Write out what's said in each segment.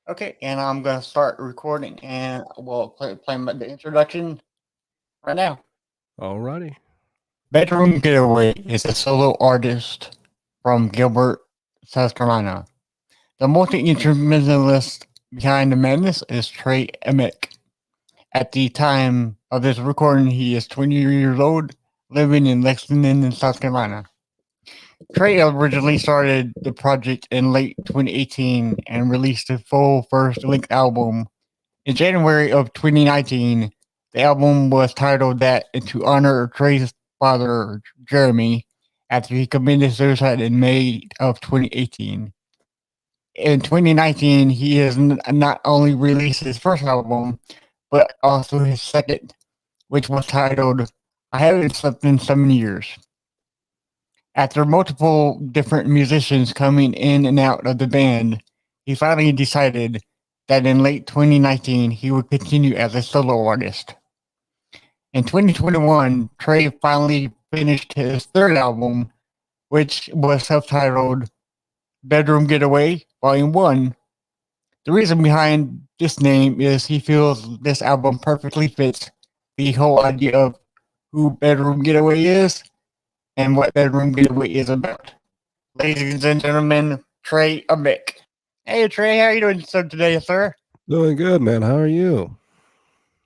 Okay, and I'm gonna start recording, and we'll play the introduction right now. Alrighty. Bedroom Getaway is a solo artist from Gilbert, South Carolina. The multi-instrumentalist behind the madness is Trey Amick. At the time of this recording, he is 20 years old, living in Lexington, South Carolina. Trey originally started the project in late 2018 and released a full first-length album in January of 2019. The album was titled that to honor Trey's father, Jeremy, after he committed suicide in May of 2018. In 2019, he has not only released his first album, but also his second, which was titled I Haven't Slept in 7 Years. After multiple different musicians coming in and out of the band, he finally decided that in late 2019 he would continue as a solo artist. In 2021, Trey finally finished his third album, which was subtitled Bedroom Getaway Volume 1. The reason behind this name is he feels this album perfectly fits the whole idea of who Bedroom Getaway is and what Bedroom Getaway is about. Ladies and gentlemen, Trey Amick. Hey Trey, how are you doing today, sir? Doing good, man. How are you?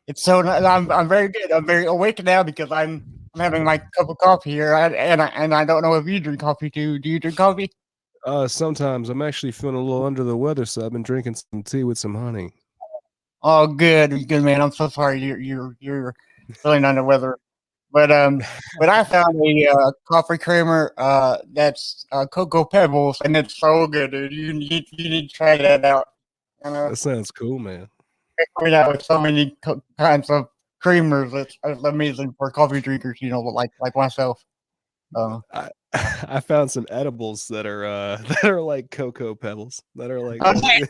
I'm very good. I'm very awake now because I'm having my cup of coffee here, and I don't know if you drink coffee too. Do you drink coffee? Sometimes I'm actually feeling a little under the weather, so I've been drinking some tea with some honey. Oh, good man. I'm so sorry you're feeling under weather, but I found a coffee creamer that's cocoa pebbles, and it's so good, dude. You need to try that out. You know, That sounds cool, man. coming out with so many kinds of creamers. It's amazing for coffee drinkers. You know, like myself. I I found some edibles that are that are like cocoa pebbles. That are like Okay,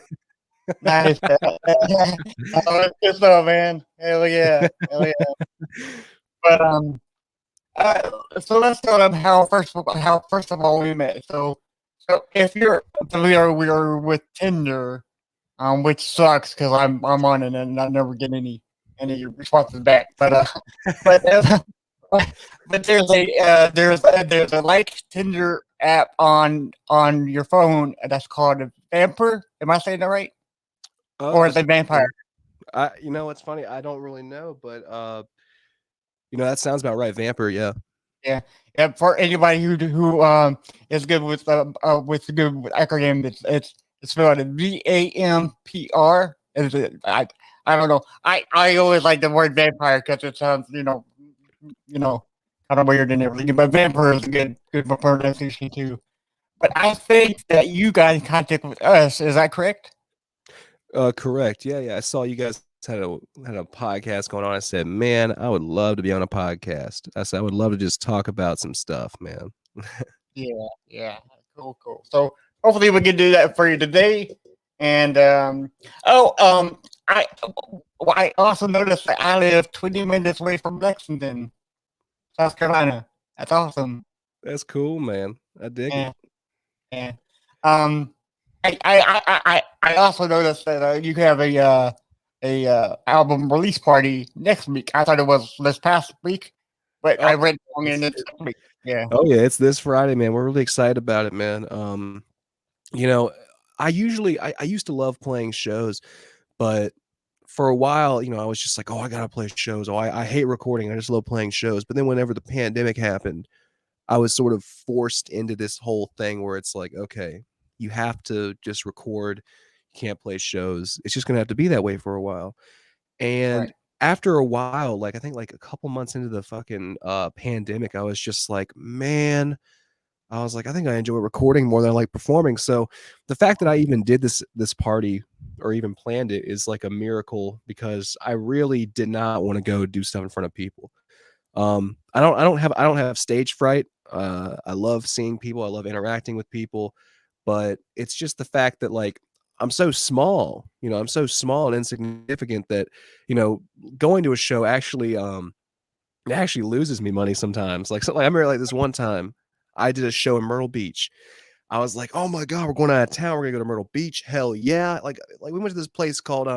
nice. Oh, that's good stuff, man. Hell yeah. But so let's start on how first of all we met. So if you're familiar, we are with Tinder, which sucks because I'm on it and I never get any responses back. But but there's a like Tinder app on your phone that's called a Vamper. Am I saying that right? Or is Is it it Vampire? you know what's funny? I don't really know, but that sounds about right. Vamper, yeah. Yeah, yeah. For anybody who is good with good with acronym, it's spelled VAMPR. Is it? I don't know. I always like the word vampire because it sounds you know kind of weird and everything. But vampire is a good pronunciation too. But I think that you got in contact with us. Is that correct? Correct. Yeah, yeah. I saw you guys had a podcast going on. I said, man, I would love to be on a podcast. I said I would love to just talk about some stuff, man. Yeah. Cool. So hopefully we can do that for you today. And oh, I I also noticed that I live 20 minutes away from Lexington, South Carolina. That's awesome. That's cool, man. I dig it. Yeah, yeah. Um, I also noticed that you have a album release party next week. I thought it was this past week, but I Oh, read wrong it's and it's next week. Yeah. oh yeah, it's this Friday, man. We're really excited about it, man. You know, I used to love playing shows, but for a while, I was just like, oh, I gotta play shows. Oh, I hate recording. I just love playing shows. But then whenever the pandemic happened, I was sort of forced into this whole thing where it's like, okay, you have to just record. You can't play shows. It's just gonna have to be that way for a while. Right. And after a while, like I think like a couple months into the fucking pandemic, I was just like, man, I was like, I think I enjoy recording more than I like performing. So the fact that I even did this party or even planned it is like a miracle because I really did not want to go do stuff in front of people. I don't have stage fright. I love seeing people. I love interacting with people, but it's just the fact that like I'm so small. I'm so small and insignificant that you know going to a show actually it actually loses me money sometimes. Like I remember like this one time I did a show in Myrtle Beach. I was like, oh my God, we're going out of town. We're gonna go to Myrtle Beach. Hell yeah. Like we went to this place called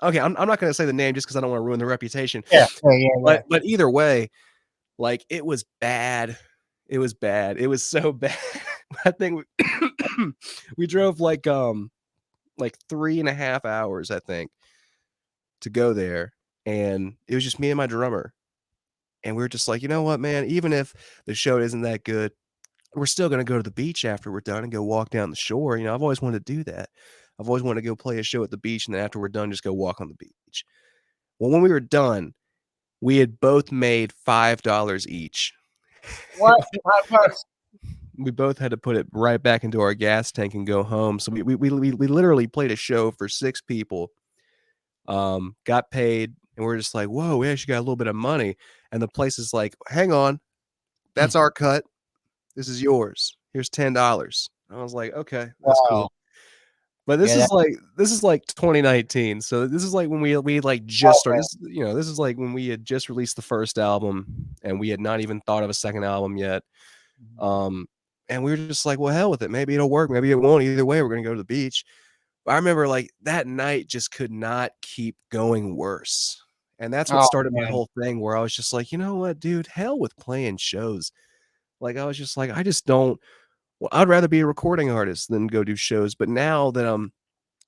okay, I'm not gonna say the name just because I don't want to ruin the reputation. Yeah, yeah. But either way, like it was bad. It was bad. It was so bad. I think we drove like 3.5 hours, I think, to go there. And it was just me and my drummer. And we were just like, you know what, man, even if the show isn't that good, we're still gonna go to the beach after we're done and go walk down the shore. You know, I've always wanted to do that. I've always wanted to go play a show at the beach, and then after we're done, just go walk on the beach. Well, when we were done, we had both made $5 each. What? $5? We both had to put it right back into our gas tank and go home. So we literally played a show for 6 people, got paid, and we're just like, whoa, we actually got a little bit of money. And the place is like, hang on, that's our cut. This is yours. Here's $10. I was like, okay, that's cool. But this is like 2019. So this is like when we like just started. This is like when we had just released the first album and we had not even thought of a second album yet. And we were just like, well, hell with it. Maybe it'll work. Maybe it won't. Either way, we're gonna go to the beach. But I remember like that night just could not keep going worse. And that's what started my whole thing where I was just like, you know what, dude, hell with playing shows. Like I was just like, I just don't. Well, I'd rather be a recording artist than go do shows. But now that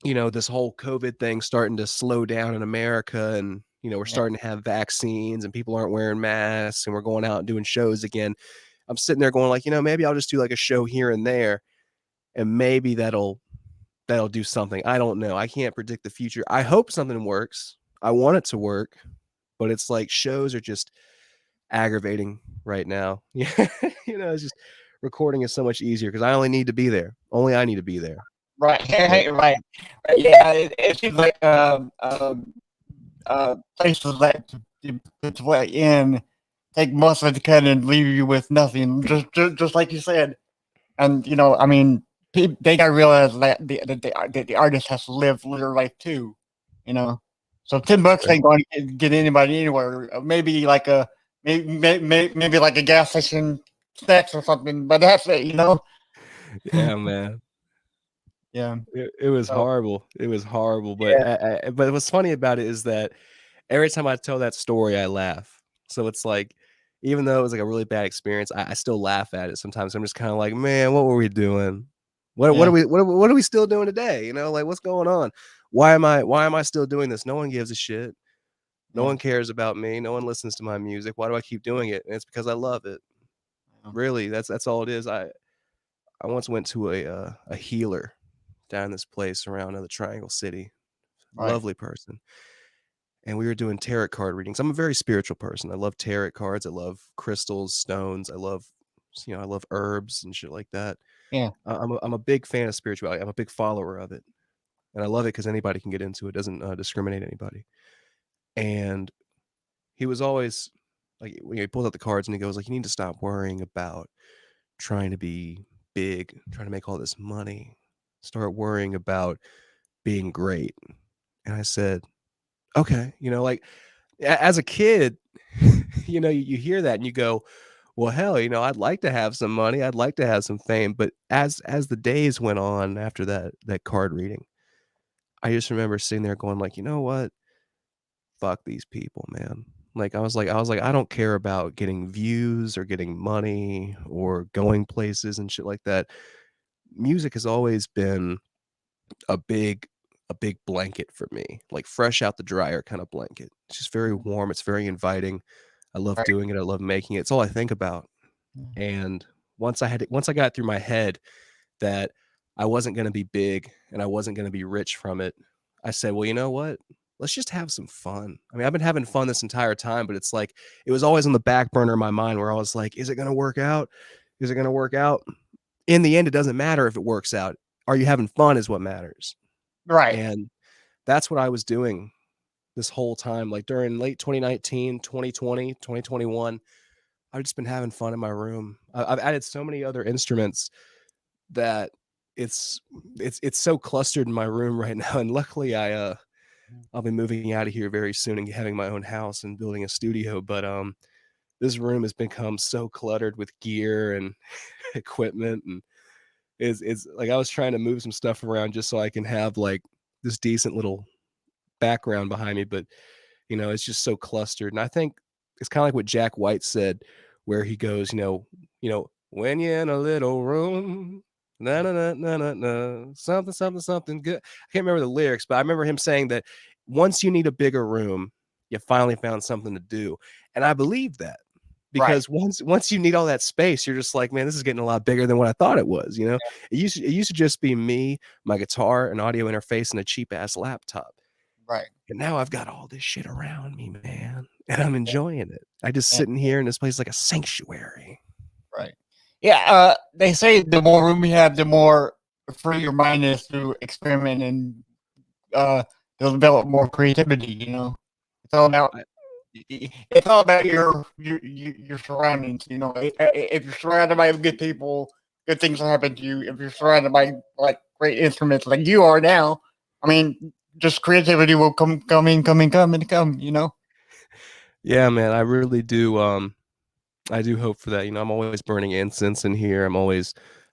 this whole COVID thing starting to slow down in America, and we're starting to have vaccines and people aren't wearing masks and we're going out and doing shows again, I'm sitting there going like, maybe I'll just do like a show here and there, and maybe that'll do something. I don't know. I can't predict the future. I hope something works. I want it to work, but it's like shows are just aggravating right now. Yeah, it's just recording is so much easier because I only need to be there. Only I need to be there. Right. Right. Yeah. It seems like places that to let in take most of the cut and leave you with nothing, just like you said. And I mean, they gotta realize that the artist has to live their life too. So $10 ain't going to get anybody anywhere. Maybe like maybe like a gas station snacks or something, but that's it. Yeah, man. Yeah, it was horrible. It was horrible. But but what's funny about it is that every time I tell that story, I laugh. So it's like, even though it was like a really bad experience, I still laugh at it sometimes. I'm just kind of like, man, what were we doing? What are we still doing today? Like what's going on? Why am I still doing this? No one gives a shit. No one cares about me. No one listens to my music. Why do I keep doing it? And it's because I love it. Really, that's all it is. I once went to a healer down this place around the Triangle City. Right. Lovely person. And we were doing tarot card readings. I'm a very spiritual person. I love tarot cards. I love crystals, stones. I love herbs and shit like that. Yeah. I'm a big fan of spirituality. I'm a big follower of it. And I love it because anybody can get into it. It doesn't discriminate anybody. And he was always like, when he pulls out the cards and he goes like, you need to stop worrying about trying to be big, trying to make all this money. Start worrying about being great. And I said, okay, like as a kid, you hear that and you go, well, hell, I'd like to have some money. I'd like to have some fame. But as the days went on after that card reading, I just remember sitting there going like, you know what? Fuck these people, man. Like I was like, I don't care about getting views or getting money or going places and shit like that. Music has always been a big blanket for me, like fresh out the dryer kind of blanket. It's just very warm. It's very inviting. I love doing it. I love making it. It's all I think about. And once I got through my head that I wasn't going to be big and I wasn't going to be rich from it, I said, well, you know what? Let's just have some fun. I mean, I've been having fun this entire time, but it's like, it was always on the back burner of my mind where I was like, is it going to work out? Is it going to work out? In the end, it doesn't matter if it works out. Are you having fun is what matters. Right. And that's what I was doing this whole time. Like during late 2019, 2020, 2021, I've just been having fun in my room. I've added so many other instruments that it's so clustered in my room right now. And luckily I'll be moving out of here very soon and having my own house and building a studio. But this room has become so cluttered with gear and equipment, and is like I was trying to move some stuff around just so I can have like this decent little background behind me, but it's just so clustered. And I think it's kind of like what Jack White said, where he goes, when you're in a little room, na na na na na na, something something something good. I can't remember the lyrics, but I remember him saying that once you need a bigger room, you finally found something to do, and I believe that. Right. Because once you need all that space, you're just like, man, this is getting a lot bigger than what I thought it was. It used to just be me, my guitar, an audio interface, and a cheap ass laptop. Right. And now I've got all this shit around me, man, and I'm Yeah. enjoying it. I just Yeah. sitting here in this place like a sanctuary. Right. Yeah. They say the more room you have, the more free your mind is to experiment and uh, develop more creativity. It's all about I, it's all about your surroundings. If you're surrounded by good people, good things will happen to you. If you're surrounded by like great instruments like you are now, I mean, just creativity will come. yeah, man, I really do. I do hope for that. I'm always burning incense in here.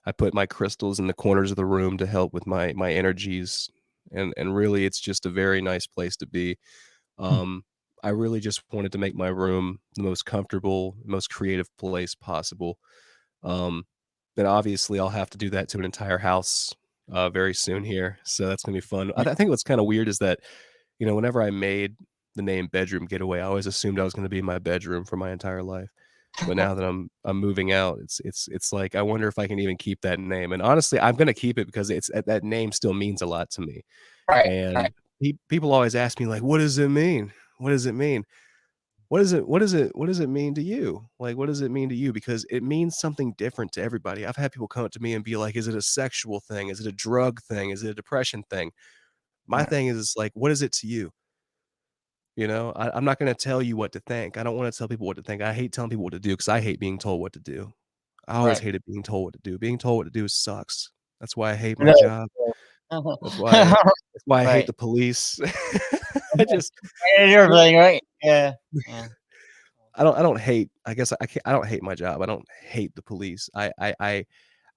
I put my crystals in the corners of the room to help with my energies, and really, it's just a very nice place to be. Um, I really just wanted to make my room the most comfortable, most creative place possible. Um, and obviously, I'll have to do that to an entire house very soon here. So that's gonna be fun. I think what's kind of weird is that, whenever I made the name Bedroom Getaway, I always assumed I was going to be in my bedroom for my entire life. But now that I'm moving out, it's like I wonder if I can even keep that name. And honestly, I'm gonna keep it because it's that name still means a lot to me. Right. Right. And people always ask me like, "What does it mean? What does it mean? What does it mean to you? Like, what does it mean to you?" Because it means something different to everybody. I've had people come up to me and be like, "Is it a sexual thing? Is it a drug thing? Is it a depression thing?" My Yeah. thing is like, what is it to you? I'm not going to tell you what to think. I don't want to tell people what to think. I hate telling people what to do because I hate being told what to do. I always Right. hated being told what to do. Being told what to do sucks. That's why I hate my No. job. That's why that's why I hate Right. the police. I just And everything, right? Yeah. Yeah. I don't hate. I guess I can't, I don't hate my job. I don't hate the police. I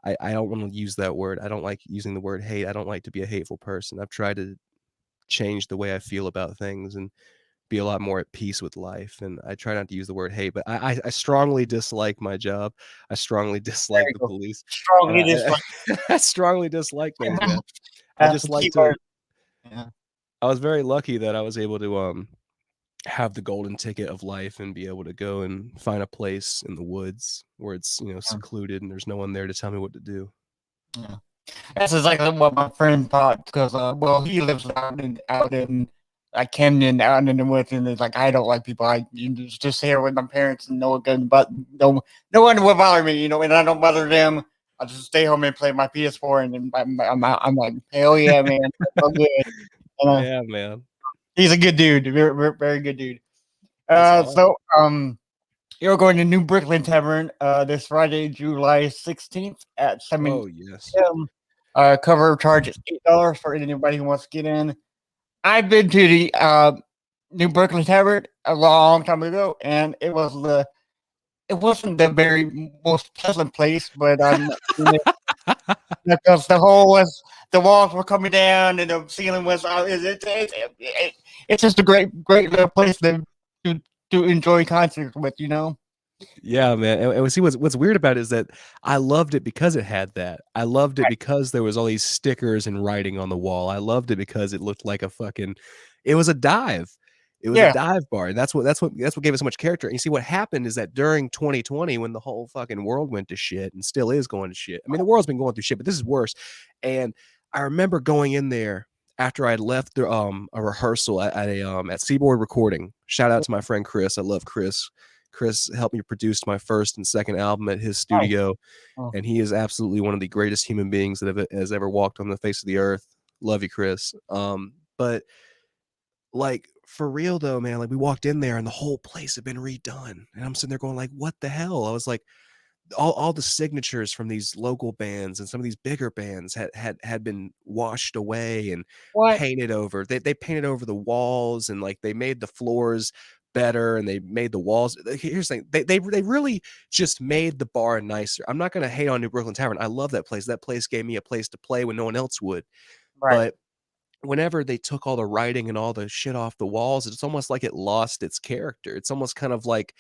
don't want to use that word. I don't like using the word hate. I don't like to be a hateful person. I've tried to change the way I feel about things and be a lot more at peace with life. And I try not to use the word hate, but I strongly dislike my job. I strongly dislike There you the go. police, and Strongly dislike. I strongly dislike things, man. I That's the just like key to. word. Yeah. I was very lucky that I was able to have the golden ticket of life and be able to go and find a place in the woods where it's Yeah. secluded and there's no one there to tell me what to do. Yeah. That's exactly what my friend thought because, well, he lives out in like Camden, out in the woods, and it's like I don't like people. I just here with my parents and no one can, but no one will bother me, and I don't bother them. I just stay home and play my PS4, and then I'm like, hell yeah, man, that's so good. And, Yeah, man. he's a good dude, very, very, very good dude. That's So, awesome. you're going to New Brooklyn Tavern this Friday, July 16th at 7 Oh, yes. p.m. Cover charge is $8 for anybody who wants to get in. I've been to the New Brooklyn Tavern a long time ago, and it wasn't the very most pleasant place, but because the walls were coming down and the ceiling was it's just a great little place to to enjoy concerts with. Yeah, man. And see what's weird about it is that I loved it because it had that. I loved it Right. because there was all these stickers and writing on the wall. I loved it because it looked like a fucking it was a dive. It was a Yeah. dive bar. And that's what gave it so much character. And you see what happened is that during 2020, when the whole fucking world went to shit and still is going to shit. I mean, the world's been going through shit, but this is worse. And I remember going in there after I'd left a rehearsal at Seaboard Recording. Shout out to my friend Chris. I love Chris. Chris helped me produce my first and second album at his Nice. studio, Oh, and he is absolutely one of the greatest human beings that has ever walked on the face of the earth. Love you, Chris. But like for real though, man, like we walked in there and the whole place had been redone, and I'm sitting there going like, what the hell? I was like, all the signatures from these local bands and some of these bigger bands had been washed away and what? painted over. They painted over the walls and like they made the floors better, and they made the walls. Here's the thing: they really just made the bar nicer. I'm not going to hate on New Brooklyn Tavern. I love that place. That place gave me a place to play when no one else would. Right. But whenever they took all the writing and all the shit off the walls, it's almost like it lost its character. It's almost kind of like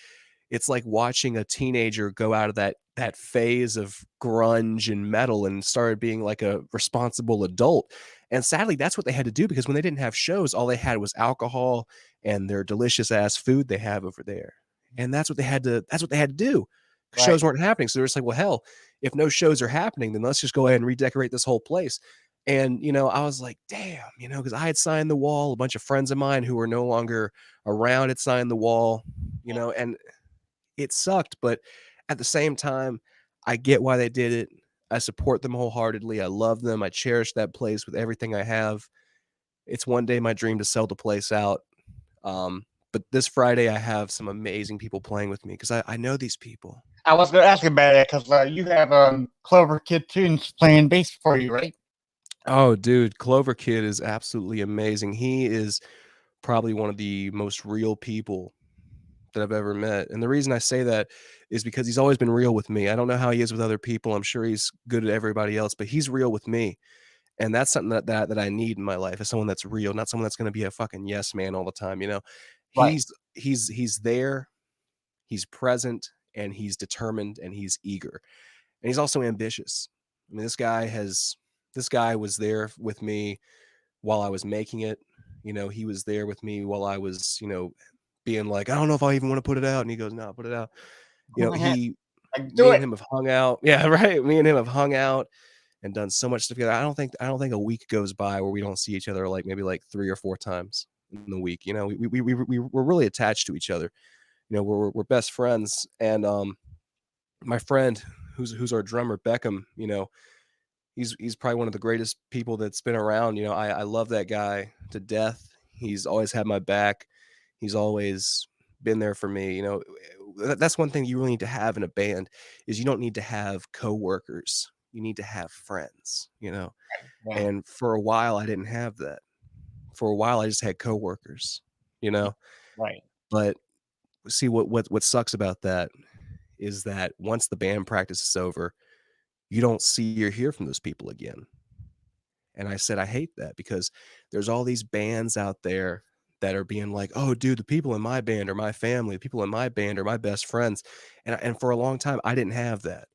it's like watching a teenager go out of that phase of grunge and metal and started being like a responsible adult. And sadly, that's what they had to do, because when they didn't have shows, all they had was alcohol and their delicious ass food they have over there. And that's what they had to do. Right. Shows weren't happening. So they're just like, well, hell, if no shows are happening, then let's just go ahead and redecorate this whole place. And, I was like, damn, because I had signed the wall. A bunch of friends of mine who were no longer around had signed the wall, and it sucked. But at the same time, I get why they did it. I support them wholeheartedly. I love them. I cherish that place with everything I have. It's one day my dream to sell the place out. But this Friday, I have some amazing people playing with me, because I know these people. I was going to ask about it because you have Clover Kid Tunes playing bass for you, right? Oh, dude, Clover Kid is absolutely amazing. He is probably one of the most real people that I've ever met. And the reason I say that is because he's always been real with me. I don't know how he is with other people. I'm sure he's good at everybody else, but he's real with me. And that's something that I need in my life, is someone that's real, not someone that's going to be a fucking yes man all the time. Right. He's there, he's present, and he's determined, and he's eager, and he's also ambitious. I mean, this guy was there with me while I was making it. He was there with me while I was, being like, I don't know if I even want to put it out. And he goes, no, put it out. Like, do Me and it. him have hung out. Yeah, right. Me and him have hung out and done so much stuff together. I don't think a week goes by where we don't see each other, like maybe like 3 or 4 times in the week. We're really attached to each other. We're best friends. And my friend who's our drummer, Beckham, he's probably one of the greatest people that's been around. I love that guy to death. He's always had my back. He's always been there for me. That's one thing you really need to have in a band, is you don't need to have coworkers. You need to have friends, Yeah. And for a while I didn't have that. For a while I just had coworkers, you know. Right. But see, what sucks about that is that once the band practice is over, you don't see or hear from those people again. And I said, I hate that, because there's all these bands out there that are being like, oh, dude, the people in my band are my family. The people in my band are my best friends. And for a long time, I didn't have that.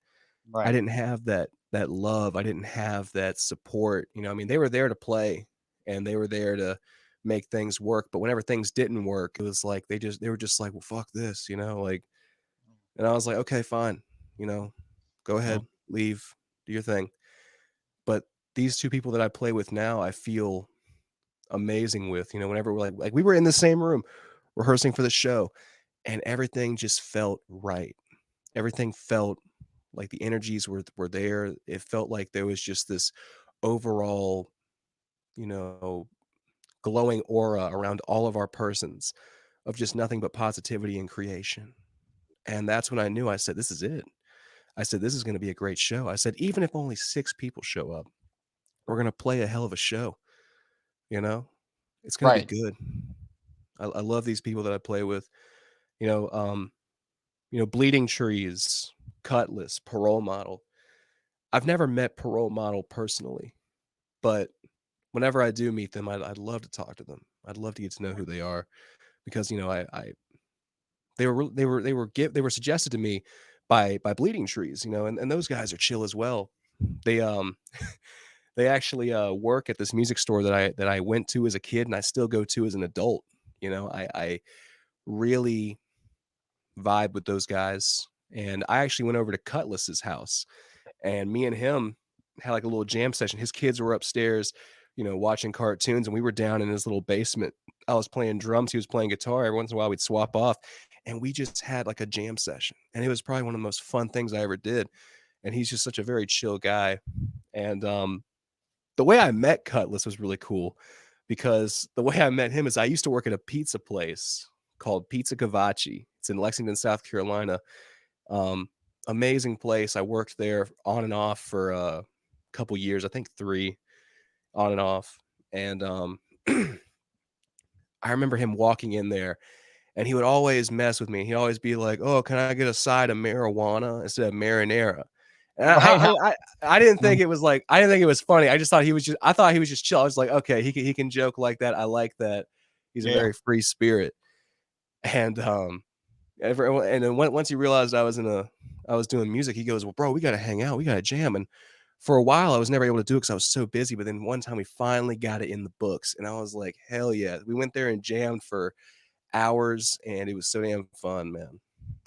I Right. didn't have that love. I didn't have that support. I mean, they were there to play, and they were there to make things work. But whenever things didn't work, it was like they were just like, well, fuck this, like. And I was like, okay, fine, go Mhm. ahead, leave, do your thing. But these two people that I play with now, I feel amazing with. Whenever we're like we were in the same room rehearsing for the show, and everything just felt right. Everything felt like the energies were there. It felt like there was just this overall, you know, glowing aura around all of our persons, of just nothing but positivity and creation. And that's when I knew. I said, this is it. I said, this is going to be a great show. I said, even if only 6 people show up, we're going to play a hell of a show. You know, it's going to be Right. good. I love these people that I play with. You know, um, Bleeding Trees, Cutlass, Parole Model. I've never met Parole Model personally, but whenever I do meet them, I'd love to talk to them. I'd love to get to know who they are, because I they were suggested to me by Bleeding Trees, and those guys are chill as well. They they actually work at this music store that I went to as a kid, and I still go to as an adult. I really vibe with those guys. And I actually went over to Cutlass's house, and me and him had like a little jam session. His kids were upstairs, watching cartoons, and we were down in his little basement. I was playing drums, he was playing guitar. Every once in a while we'd swap off, and we just had like a jam session. And it was probably one of the most fun things I ever did. And he's just such a very chill guy. And the way I met Cutlass was really cool, because the way I met him is I used to work at a pizza place called Pizza Cavacci. It's in Lexington, South Carolina. Um, Amazing place. I worked there on and off for a couple years, I think 3, on and off. And I remember him walking in there, and he would always mess with me. He'd always be like, "Oh, can I get a side of marijuana instead of marinara?" And I didn't think it was like I didn't think it was funny. I just thought I thought he was just chill. I was like, okay, he can joke like that. I like that. He's a Yeah. very free spirit. And and then once he realized I was doing music, he goes, "Well, bro, we gotta hang out, we gotta jam." And for a while, I was never able to do it because I was so busy. But then one time, we finally got it in the books, and I was like, "Hell yeah!" We went there and jammed for hours, and it was so damn fun, man.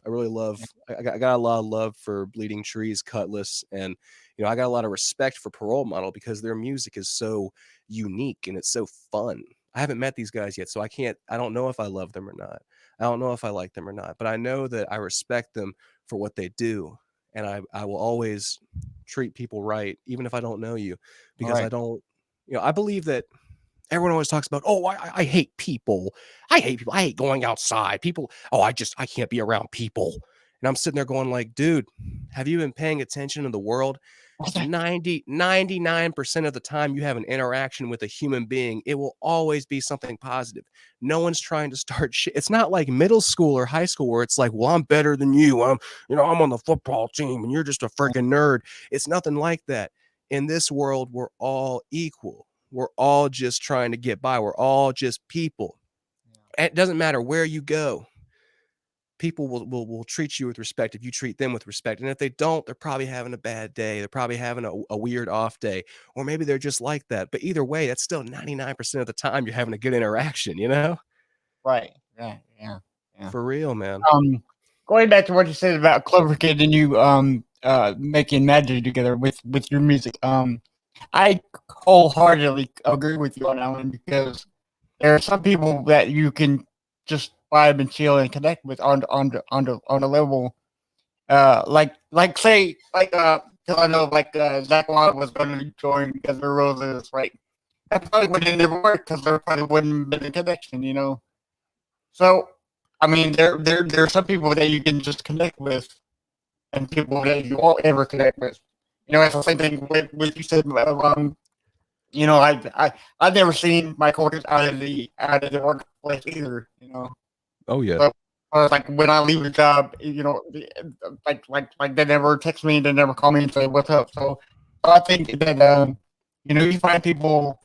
I really love. I got a lot of love for Bleeding Trees, Cutlass, and I got a lot of respect for Parole Model because their music is so unique and it's so fun. I haven't met these guys yet, so I can't. I don't know if I love them or not. I don't know if I like them or not, but I know that I respect them for what they do, and I will always treat people right, even if I don't know you, because I Right. don't. I believe that everyone always talks about, oh, I hate people. I hate people. I hate going outside. People, oh, I can't be around people. And I'm sitting there going like, dude, have you been paying attention to the world? 99% of the time you have an interaction with a human being, it will always be something positive. No one's trying to start shit. It's not like middle school or high school where it's like, well, I'm better than you. I'm on the football team and you're just a freaking nerd. It's nothing like that. In this world, we're all equal. We're all just trying to get by. We're all just people. And it doesn't matter where you go. People will treat you with respect if you treat them with respect. And if they don't, they're probably having a bad day. They're probably having a weird off day. Or maybe they're just like that. But either way, that's still 99% of the time you're having a good interaction, Right. Yeah. Yeah. Yeah. For real, man. Going back to what you said about Clover Kid and you making magic together with your music. I wholeheartedly agree with you on that one because there are some people that you can just vibe and chill and connect with on the level like say like because I know like Zach Wild was going to join Guns N' Roses, right? That probably would have never worked because there probably wouldn't have been a connection, you know. So I mean, there are some people that you can just connect with, and people that you won't ever connect with. You know, it's the same thing with you said. You know, I've never seen my coworkers out of the workplace either. You know, Oh yeah. but like when I leave a job, you know, like they never text me, they never call me and say what's up. So I think that you know, you find people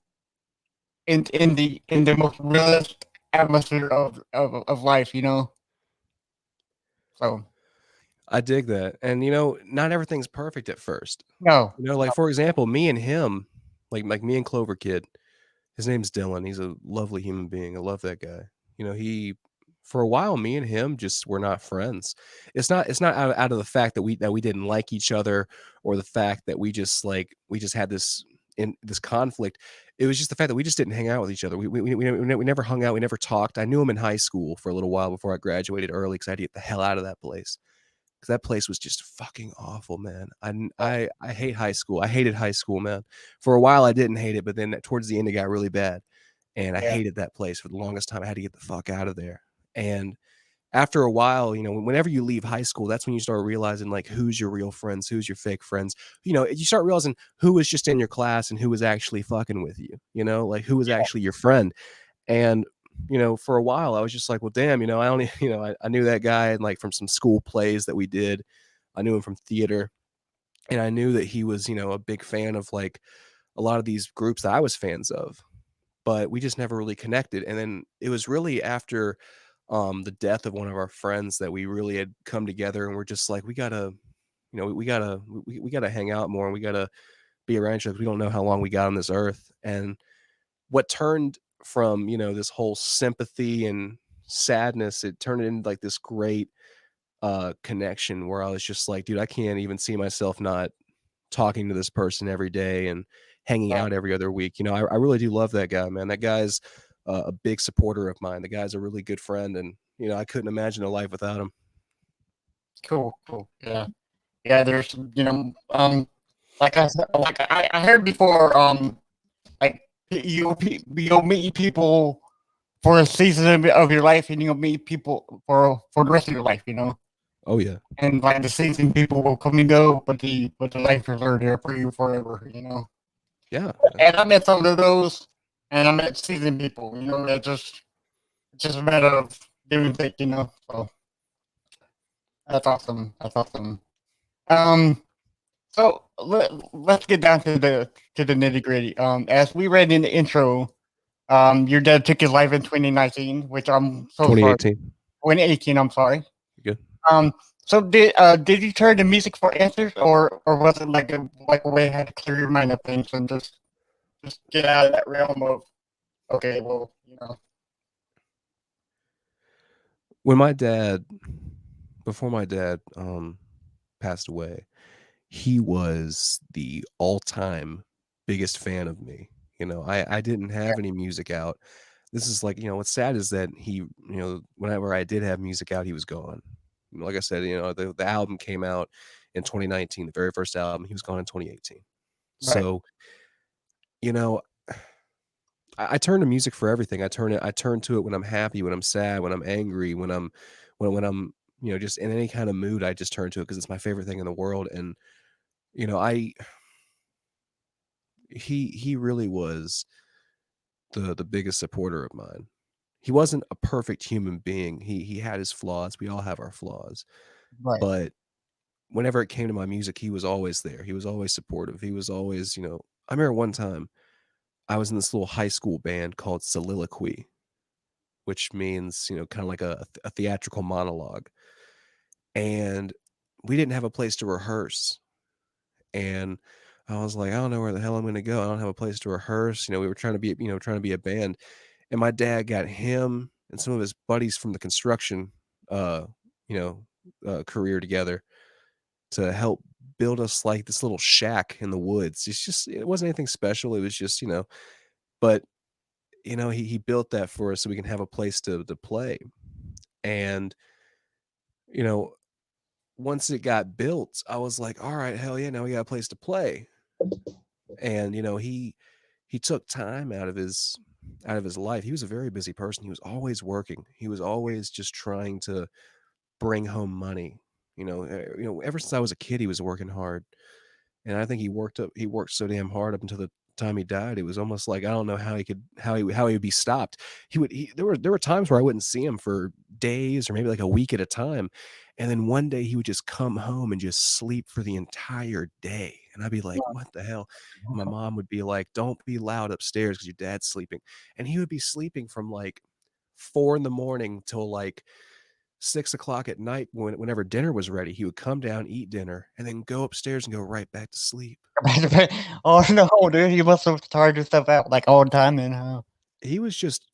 in the most realistic atmosphere of life. You know, so I dig that. And not everything's perfect at first. no, Like for example, me and him, like me and Clover Kid, his name's Dylan. He's a lovely human being. I love that guy. He for a while, me and him just were not friends. It's not out of the fact that we didn't like each other or the fact that we just had this conflict. It was just the fact that we just didn't hang out with each other. We never hung out. We never talked. I knew him in high school for a little while before I graduated early because I had to get the hell out of that place. Because that place was just fucking awful, man. I hate high school. I hated high school, man. For a while, I didn't hate it, but then towards the end, it got really bad, and I yeah, hated that place for the longest time. I had to get the fuck out of there. And after a while, whenever you leave high school, that's when you start realizing like who's your real friends, who's your fake friends. You start realizing who was just in your class and who was actually fucking with you. Like who was actually your friend. And for a while I was just like, well, damn, I only, I knew that guy and like from some school plays that we did. I knew him from theater, and I knew that he was, a big fan of like a lot of these groups that I was fans of, but we just never really connected. And then it was really after the death of one of our friends that we really had come together, and we're just like, we gotta, we gotta hang out more, and we gotta be around each other. We don't know how long we got on this earth. And what turned from this whole sympathy and sadness, it turned into like this great connection where I was just like, dude, I can't even see myself not talking to this person every day and hanging right. out every other week. I really do love that guy, man. That guy's a big supporter of mine. The guy's a really good friend, and I couldn't imagine a life without him. Cool, cool. Yeah, yeah. There's you know like I said, like I heard before like you'll meet people for a season of your life, and you'll meet people for the rest of your life. You know, Oh yeah. and like the season people will come and go, but the life is there for you forever. You know, Yeah. and I met some of those, and I met seasoned people. You know, that just a matter of music, you know. So that's awesome. That's awesome. Um, so let's get down to the nitty gritty. As we read in the intro, your dad took his life in 2019, which I'm so sorry. 2018. 2018, I'm sorry. Good. Um, so did you turn to music for answers, or was it like a way you had to clear your mind of things and just get out of that realm of okay, well, you know, When before my dad passed away, he was the all-time biggest fan of me. You know, I didn't have any music out. This is like, what's sad is that whenever I did have music out, he was gone. Like I said, the album came out in 2019, the very first album. He was gone in 2018. right, So, you know, I turn to music for everything. I turn to it when I'm happy, when I'm sad, when I'm angry, when I'm, just in any kind of mood, I just turn to it because it's my favorite thing in the world. And, you know, I he really was the biggest supporter of mine. He wasn't a perfect human being. He had his flaws. We all have our flaws. right. But whenever it came to my music, he was always there. He was always supportive. He was always, I remember one time I was in this little high school band called Soliloquy, which means, kind of like a theatrical monologue. And we didn't have a place to rehearse. And I was like, I don't know where the hell I'm going to go. I don't have a place to rehearse. We were trying to be a band. And my dad got him and some of his buddies from the construction, uh, career together to help build us like this little shack in the woods. It wasn't anything special. It was just, but he built that for us so we can have a place to play. And, you know, once it got built, I was like, all right, hell yeah, now we got a place to play. And, he took time out of his life. He was a very busy person. He was always working. He was always just trying to bring home money. Ever since I was a kid, he was working hard. And I think he worked so damn hard up until the time he died. It was almost like I don't know how he would be stopped. There were times where I wouldn't see him for days or maybe like a week at a time. And then one day he would just come home and just sleep for the entire day. And I'd be like, what the hell? And my mom would be like, don't be loud upstairs because your dad's sleeping. And he would be sleeping from like 4 in the morning till like 6 o'clock at night whenever dinner was ready. He would come down, eat dinner, and then go upstairs and go right back to sleep. Oh no, dude, you must have tired yourself out like all the time, and He was just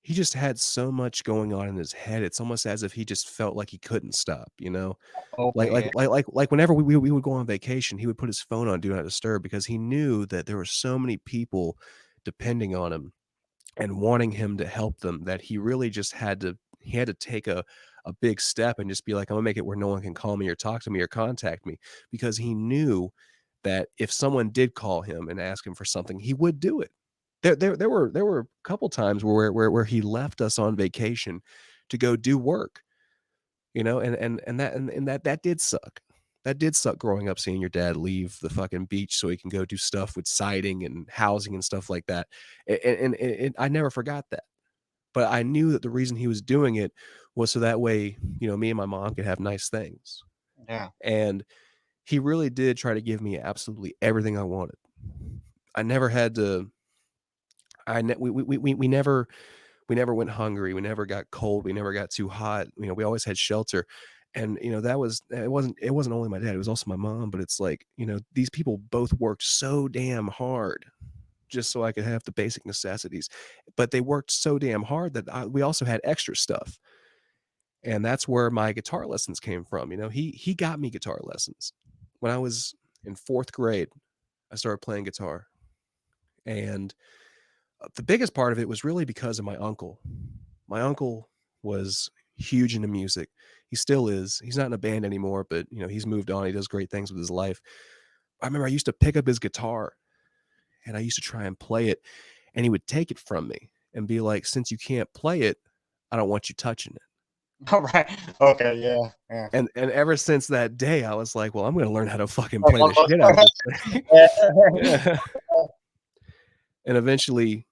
he just had so much going on in his head. It's almost as if he just felt like he couldn't stop, you know? okay, yeah, Whenever we would go on vacation, he would put his phone on do not disturb because he knew that there were so many people depending on him and wanting him to help them that he had to take a big step and just be like, I'm gonna make it where no one can call me or talk to me or contact me, because he knew that if someone did call him and ask him for something, he would do it. There were a couple times where he left us on vacation to go do work, and that did suck. That did suck growing up, seeing your dad leave the fucking beach so he can go do stuff with siding and housing and stuff like that. And I never forgot that. But I knew that the reason he was doing it was so that way, me and my mom could have nice things. yeah, And he really did try to give me absolutely everything I wanted. I never had to. We never went hungry. We never got cold. We never got too hot. We always had shelter. And it wasn't only my dad, it was also my mom. But it's like, these people both worked so damn hard just so I could have the basic necessities. But they worked so damn hard that we also had extra stuff. And that's where my guitar lessons came from. He got me guitar lessons. When I was in 4th grade, I started playing guitar. And the biggest part of it was really because of my uncle. My uncle was huge into music. He still is. He's not in a band anymore, but he's moved on. He does great things with his life. I remember I used to pick up his guitar and I used to try and play it, and he would take it from me and be like, since you can't play it, I don't want you touching it. all right, okay, yeah, yeah. And ever since that day, I was like, well, I'm going to learn how to fucking play the shit out of this thing. Yeah. Yeah. And eventually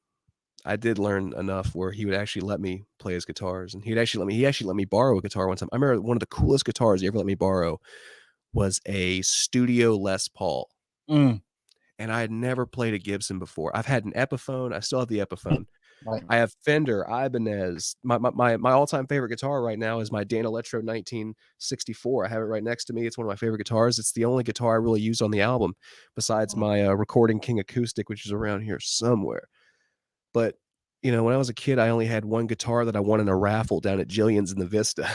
I did learn enough where he would actually let me play his guitars, and he actually let me borrow a guitar one time. I remember one of the coolest guitars he ever let me borrow was a Studio Les Paul, Mm, and I had never played a Gibson before. I've had an Epiphone. I still have the Epiphone. right. I have Fender, Ibanez. My all-time favorite guitar right now is my Dan Electro 1964. I have it right next to me. It's one of my favorite guitars. It's the only guitar I really used on the album, besides my Recording King acoustic, which is around here somewhere. But when I was a kid, I only had one guitar that I won in a raffle down at Jillian's in the Vista,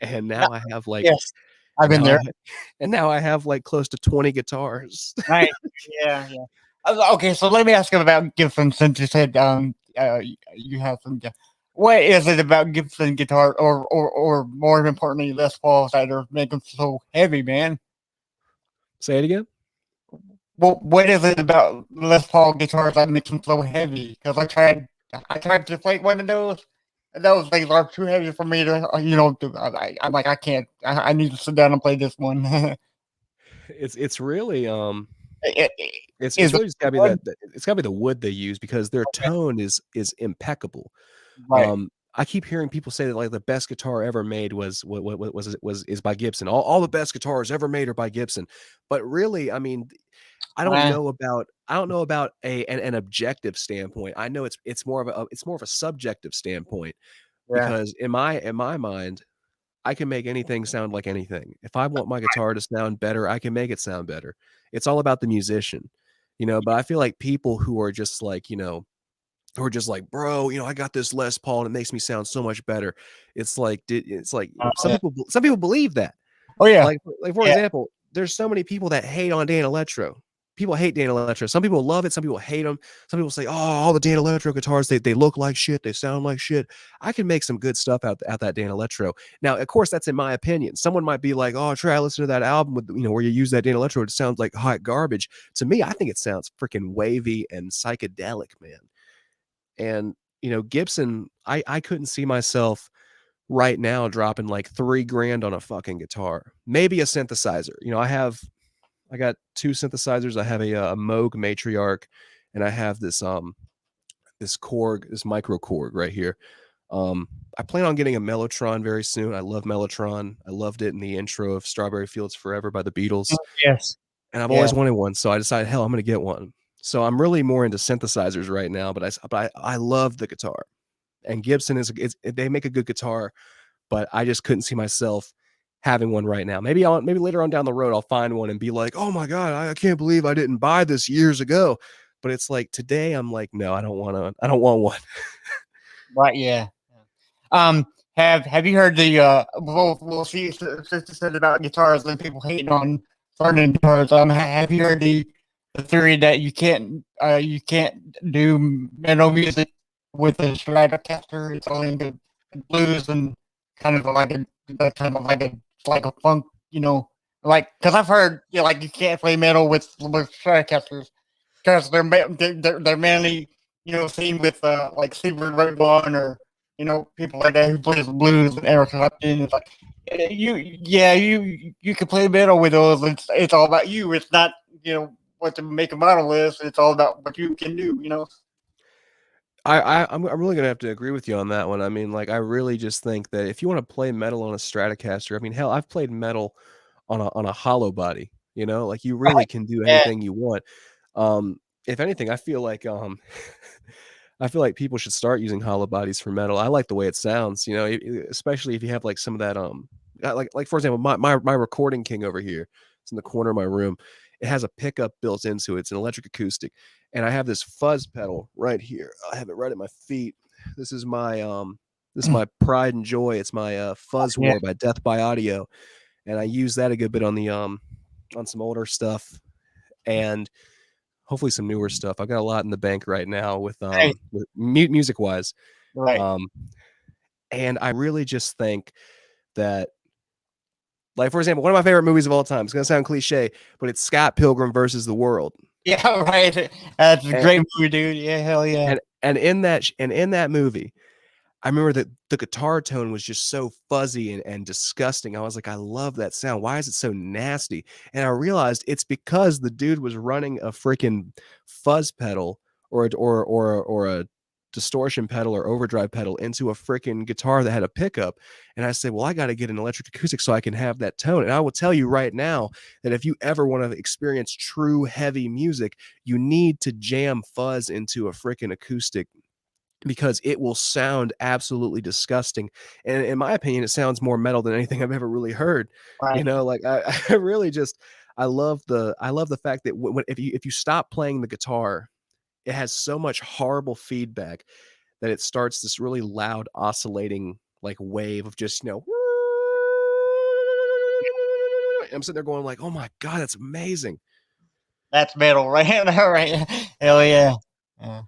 and Yeah, now I have like, yes, I've and been now I there. ha- and now I have like close to 20 guitars. Nice. Yeah, yeah. Okay, so let me ask you about Gibson since you said you have some. What is it about Gibson guitar, or more importantly, Les Pauls that are make them so heavy, man? Say it again. What is it about Les Paul guitars that makes them so heavy? Because I tried to play one of those. And those things are too heavy for me to, I'm like, I can't. I need to sit down and play this one. It's really It- it- it's is it really just gotta be wood? it's gotta be the wood they use because their tone is impeccable. Right. I keep hearing people say that like the best guitar ever made was is by Gibson. All the best guitars ever made are by Gibson. But really, I mean, Uh, I don't know about an objective standpoint. I know it's more of a subjective standpoint yeah. because in my mind, I can make anything sound like anything. If I want my guitar to sound better, I can make it sound better. It's all about the musician, but I feel like people who are just like, who are just like, bro, I got this Les Paul and it makes me sound so much better. It's like, Yeah. some people believe that. Oh yeah. Like for Yeah. example, there's so many people that hate on Dan Electro. People hate Dan Electro. Some people love it. Some people hate them. Some people say, "Oh, all the Dan Electro guitars, they look like shit. They sound like shit." I can make some good stuff out that Dan Electro. Now, of course, that's in my opinion. Someone might be like, "Oh, Trey, I listened to that album with where you use that Dan Electro. It sounds like hot garbage." To me, I think it sounds freaking wavy and psychedelic, man. And Gibson, I couldn't see myself right now dropping like 3 grand on a fucking guitar. Maybe a synthesizer. I got two synthesizers. I have a Moog Matriarch, and I have this Korg, this micro Korg right here. Um, I plan on getting a Mellotron very soon. I love Mellotron. I loved it in the intro of Strawberry Fields Forever by the Beatles, Yes. and I've Yeah. always wanted one. So I decided, hell, I'm going to get one. So I'm really more into synthesizers right now, but I love the guitar. And Gibson they make a good guitar, but I just couldn't see myself having one right now. Maybe later on down the road I'll find one and be like, "Oh my god, I can't believe I didn't buy this years ago." But it's like today I'm like, "No, I don't want one." Right. Yeah. Um. Have you heard the we'll see sister said about guitars and people hating on certain guitars. Have you heard the theory that you can't do metal music with a Stratocaster? It's only the blues and kind of like like a funk, like because I've heard like you can't play metal with Stratocasters because they're mainly seen with like Stephen Ray Vaughan or people like that who plays blues and Eric Clapton. It's like you can play metal with those. It's all about you. It's not what to make a model is. It's all about what you can do. I'm really gonna have to agree with you on that one. I mean, like, I really just think that if you want to play metal on a Stratocaster, I mean, hell, I've played metal on a hollow body. Like you really Right? can do Yeah. anything you want. If anything, I feel like I feel like people should start using hollow bodies for metal. I like the way it sounds, especially if you have like some of that like for example, my recording king over here, it's in the corner of my room. It has a pickup built into it. It's an electric acoustic. And I have this fuzz pedal right here. I have it right at my feet. This is my pride and joy. It's my Fuzz Yeah. War by Death by Audio. And I use that a good bit on some older stuff and hopefully some newer stuff. I've got a lot in the bank right now Right. with music wise. Right. Um, and I really just think that, like, for example, one of my favorite movies of all time, it's going to sound cliche, but it's Scott Pilgrim versus the World. Yeah. Right. That's a And, great movie, dude. Yeah. Hell yeah. and in that movie, I remember that the guitar tone was just so fuzzy and disgusting. I was like, I love that sound. Why is it so nasty? And I realized it's because the dude was running a freaking fuzz pedal or a distortion pedal or overdrive pedal into a freaking guitar that had a pickup. And I said, well, I got to get an electric acoustic so I can have that tone. And I will tell you right now that if you ever want to experience true heavy music, you need to jam fuzz into a freaking acoustic, because it will sound absolutely disgusting. And in my opinion, it sounds more metal than anything I've ever really heard. Right. You know, like I really just, I love the fact that if you stop playing the guitar, it has so much horrible feedback that it starts this really loud oscillating like wave of just, you know, I'm sitting there going like, oh my God, that's amazing. That's metal right there, right? Hell yeah. Yeah.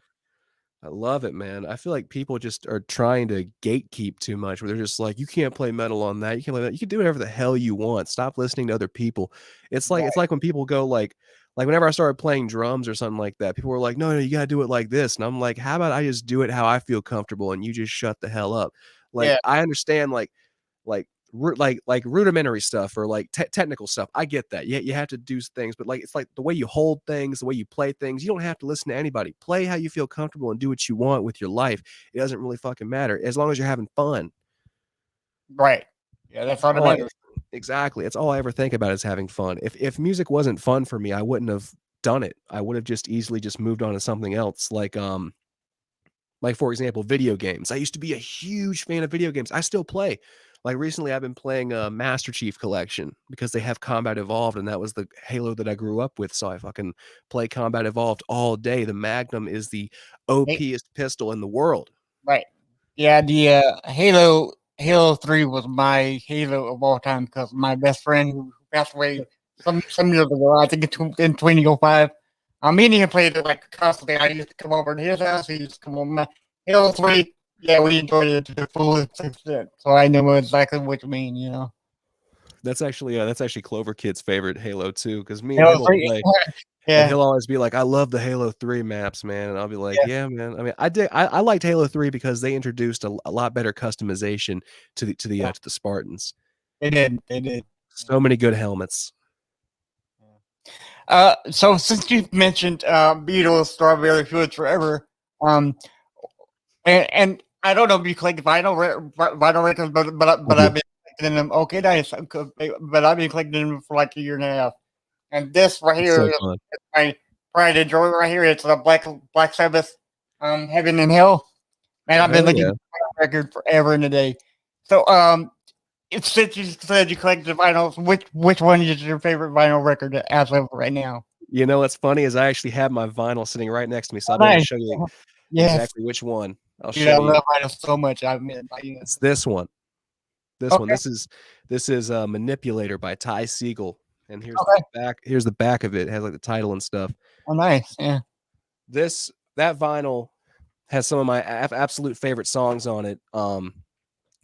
I love it, man. I feel like people just are trying to gatekeep too much, where they're just like, you can't play metal on that. You can't play that. You can do whatever the hell you want. Stop listening to other people. It's like when people go like whenever I started playing drums or something like that, people were like, no, you gotta do it like this. And I'm like, how about I just do it how I feel comfortable and you just shut the hell up? Like Yeah. I understand like like rudimentary stuff or like technical stuff. I get that. Yeah, you have to do things, but like it's like the way you hold things, the way you play things. You don't have to listen to anybody. Play how you feel comfortable and do what you want with your life. It doesn't really fucking matter as long as you're having fun. Right. Yeah, that's all that All I, matters. exactly. It's all I ever think about is having fun. If music wasn't fun for me, I wouldn't have done it. I would have just easily just moved on to something else. Like for example, video games. I used to be a huge fan of video games. I still play. Like recently, I've been playing a Master Chief Collection because they have Combat Evolved, and that was the Halo that I grew up with. So I fucking play Combat Evolved all day. The Magnum is the Hey, OPest pistol in the world. right. Yeah, the Halo 3 was my Halo of all time because my best friend who passed away some years ago, I think in 2005. Me and he played it like constantly. I used to come over to his house. He used to come over my Halo 3. Yeah, we enjoyed it to the fullest extent. So I know exactly what you mean, you know. That's actually Clover Kid's favorite Halo too, because me and Halo him will 3, play. And yeah, he'll always be like, "I love the Halo 3 maps, man." And I'll be like, yeah, "Yeah, man." I mean, I liked Halo 3 because they introduced a lot better customization yeah. to the Spartans. They did, they did. So many good helmets. So since you've mentioned Beatles, Strawberry Fields Forever, um, and I don't know if you collect vinyl records, but I've been collecting them. Okay, nice. But I've been collecting them for like a year and a half. And this right It's here so is fun. my pride and joy right here. It's the Black Sabbath, Heaven and Hell. Man, I've been Hell looking yeah. for that record forever and a day. So since you said you collect the vinyls, which one is your favorite vinyl record as of right now? You know what's funny is I actually have my vinyl sitting right next to me, so Oh, I'll be able to nice. show you Yes, exactly which one. I'll dude, show I you. love vinyl so much. I mean, you know. It's this one. This one. Okay, This is Manipulator by Ty Segall. And here's the okay. back. Here's the back of it. It has like the title and stuff. Oh, nice. Yeah. That vinyl has some of my absolute favorite songs on it.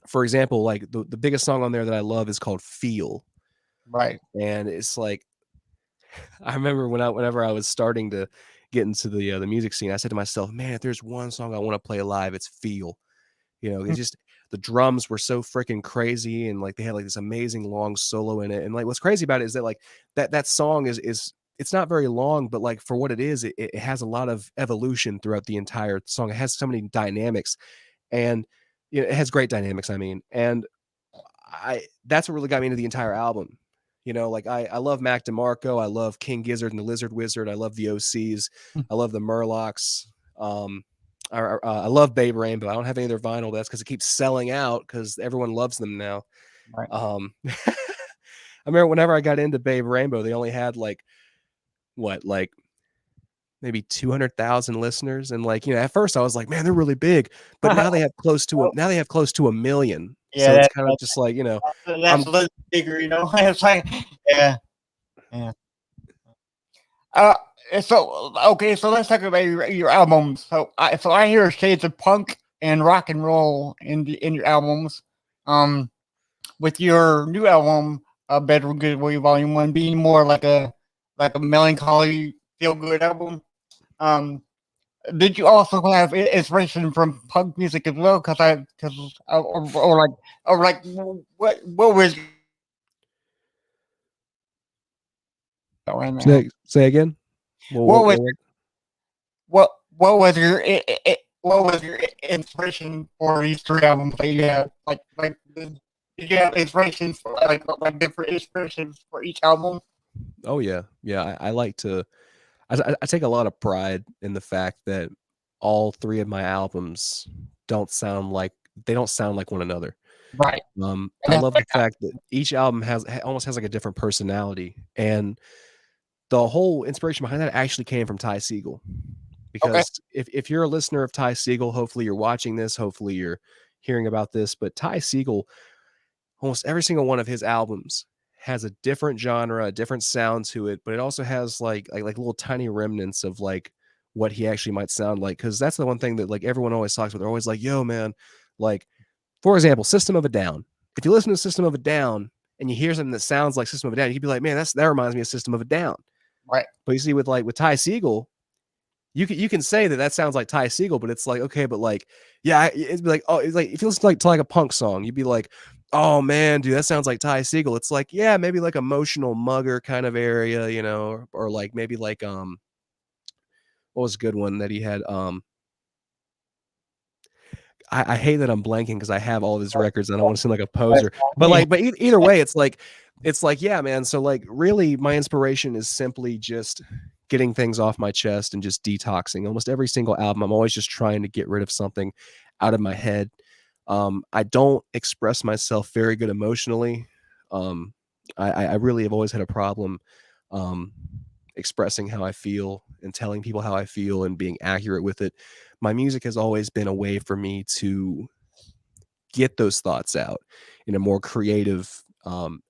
For example, like the biggest song on there that I love is called "Feel," Right. and it's like I remember whenever I was starting to get into the music scene, I said to myself, "Man, if there's one song I want to play live, it's Feel." You know, Mm, it's just the drums were so freaking crazy, and like they had like this amazing long solo in it. And like what's crazy about it is that like that song is it's not very long, but like for what it is, it has a lot of evolution throughout the entire song. It has so many dynamics, and you know, it has great dynamics. I mean, and I that's what really got me into the entire album. You know, like I love Mac DeMarco, I love King Gizzard and the Lizard Wizard, I love the OCs, mm, I love the Murlocs. I love Babe Rainbow. I don't have any of their vinyl. That's because it keeps selling out because everyone loves them now. right. I remember whenever I got into Babe Rainbow, they only had like what, like maybe 200,000 listeners, and like you know, at first I was like, man, they're really big, but now they have close to a million. Yeah, So it's kind of just like you know, that's I'm a little bigger, you know. It's like, yeah, yeah. So okay, so let's talk about your albums. So I hear shades of punk and rock and roll in your albums. Um, with your new album, Bedroom Getaway Volume One, being more like a melancholy feel good album. Um, did you also have inspiration from punk music as well? Or like what was right now? say again. What was What what was your what was your inspiration for these 3 albums that you have? Did you have inspirations for like different inspirations for each album? Oh yeah, yeah. I like to. I take a lot of pride in the fact that all 3 of my albums don't sound like one another. Right. And I that's love the fact that each album almost has like a different personality, and the whole inspiration behind that actually came from Ty Segall. okay. Because if you're a listener of Ty Segall, hopefully you're watching this, hopefully you're hearing about this. But Ty Segall, almost every single one of his albums has a different genre, a different sound to it, but it also has like little tiny remnants of like what he actually might sound like. Because that's the one thing that like everyone always talks about. They're always like, "Yo, man," like for example, System of a Down. If you listen to System of a Down and you hear something that sounds like System of a Down, you could be like, "Man, that reminds me of System of a Down." Right. But you see, with Ty Segall, you can say that sounds like Ty Segall, but it's like, okay, but like, yeah, it'd be like, oh, it's like if you listen to like a punk song, you'd be like, oh man, dude, that sounds like Ty Segall. It's like, yeah, maybe like emotional mugger kind of area, you know, or like maybe like what was a good one that he had? I hate that I'm blanking because I have all of his records and I don't want to seem like a poser. But like, but either way, it's like, yeah, man. So like, really, my inspiration is simply just getting things off my chest and just detoxing. Almost every single album, I'm always just trying to get rid of something out of my head. I don't express myself very good emotionally. I really have always had a problem expressing how I feel and telling people how I feel and being accurate with it. My music has always been a way for me to get those thoughts out in a more creative and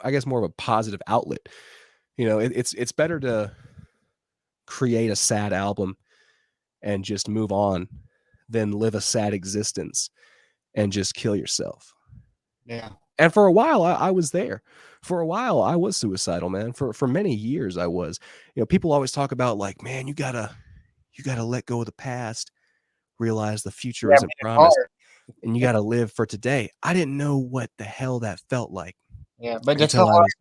I guess more of a positive outlet. You know, it's better to create a sad album and just move on than live a sad existence and just kill yourself. Yeah. And for a while, I was there. For a while, I was suicidal, man. For many years, I was. You know, people always talk about like, man, you gotta let go of the past, realize the future Yeah, isn't but it's promised, hard. and you gotta live for today. I didn't know what the hell that felt like Yeah, but it's so until I hard. was.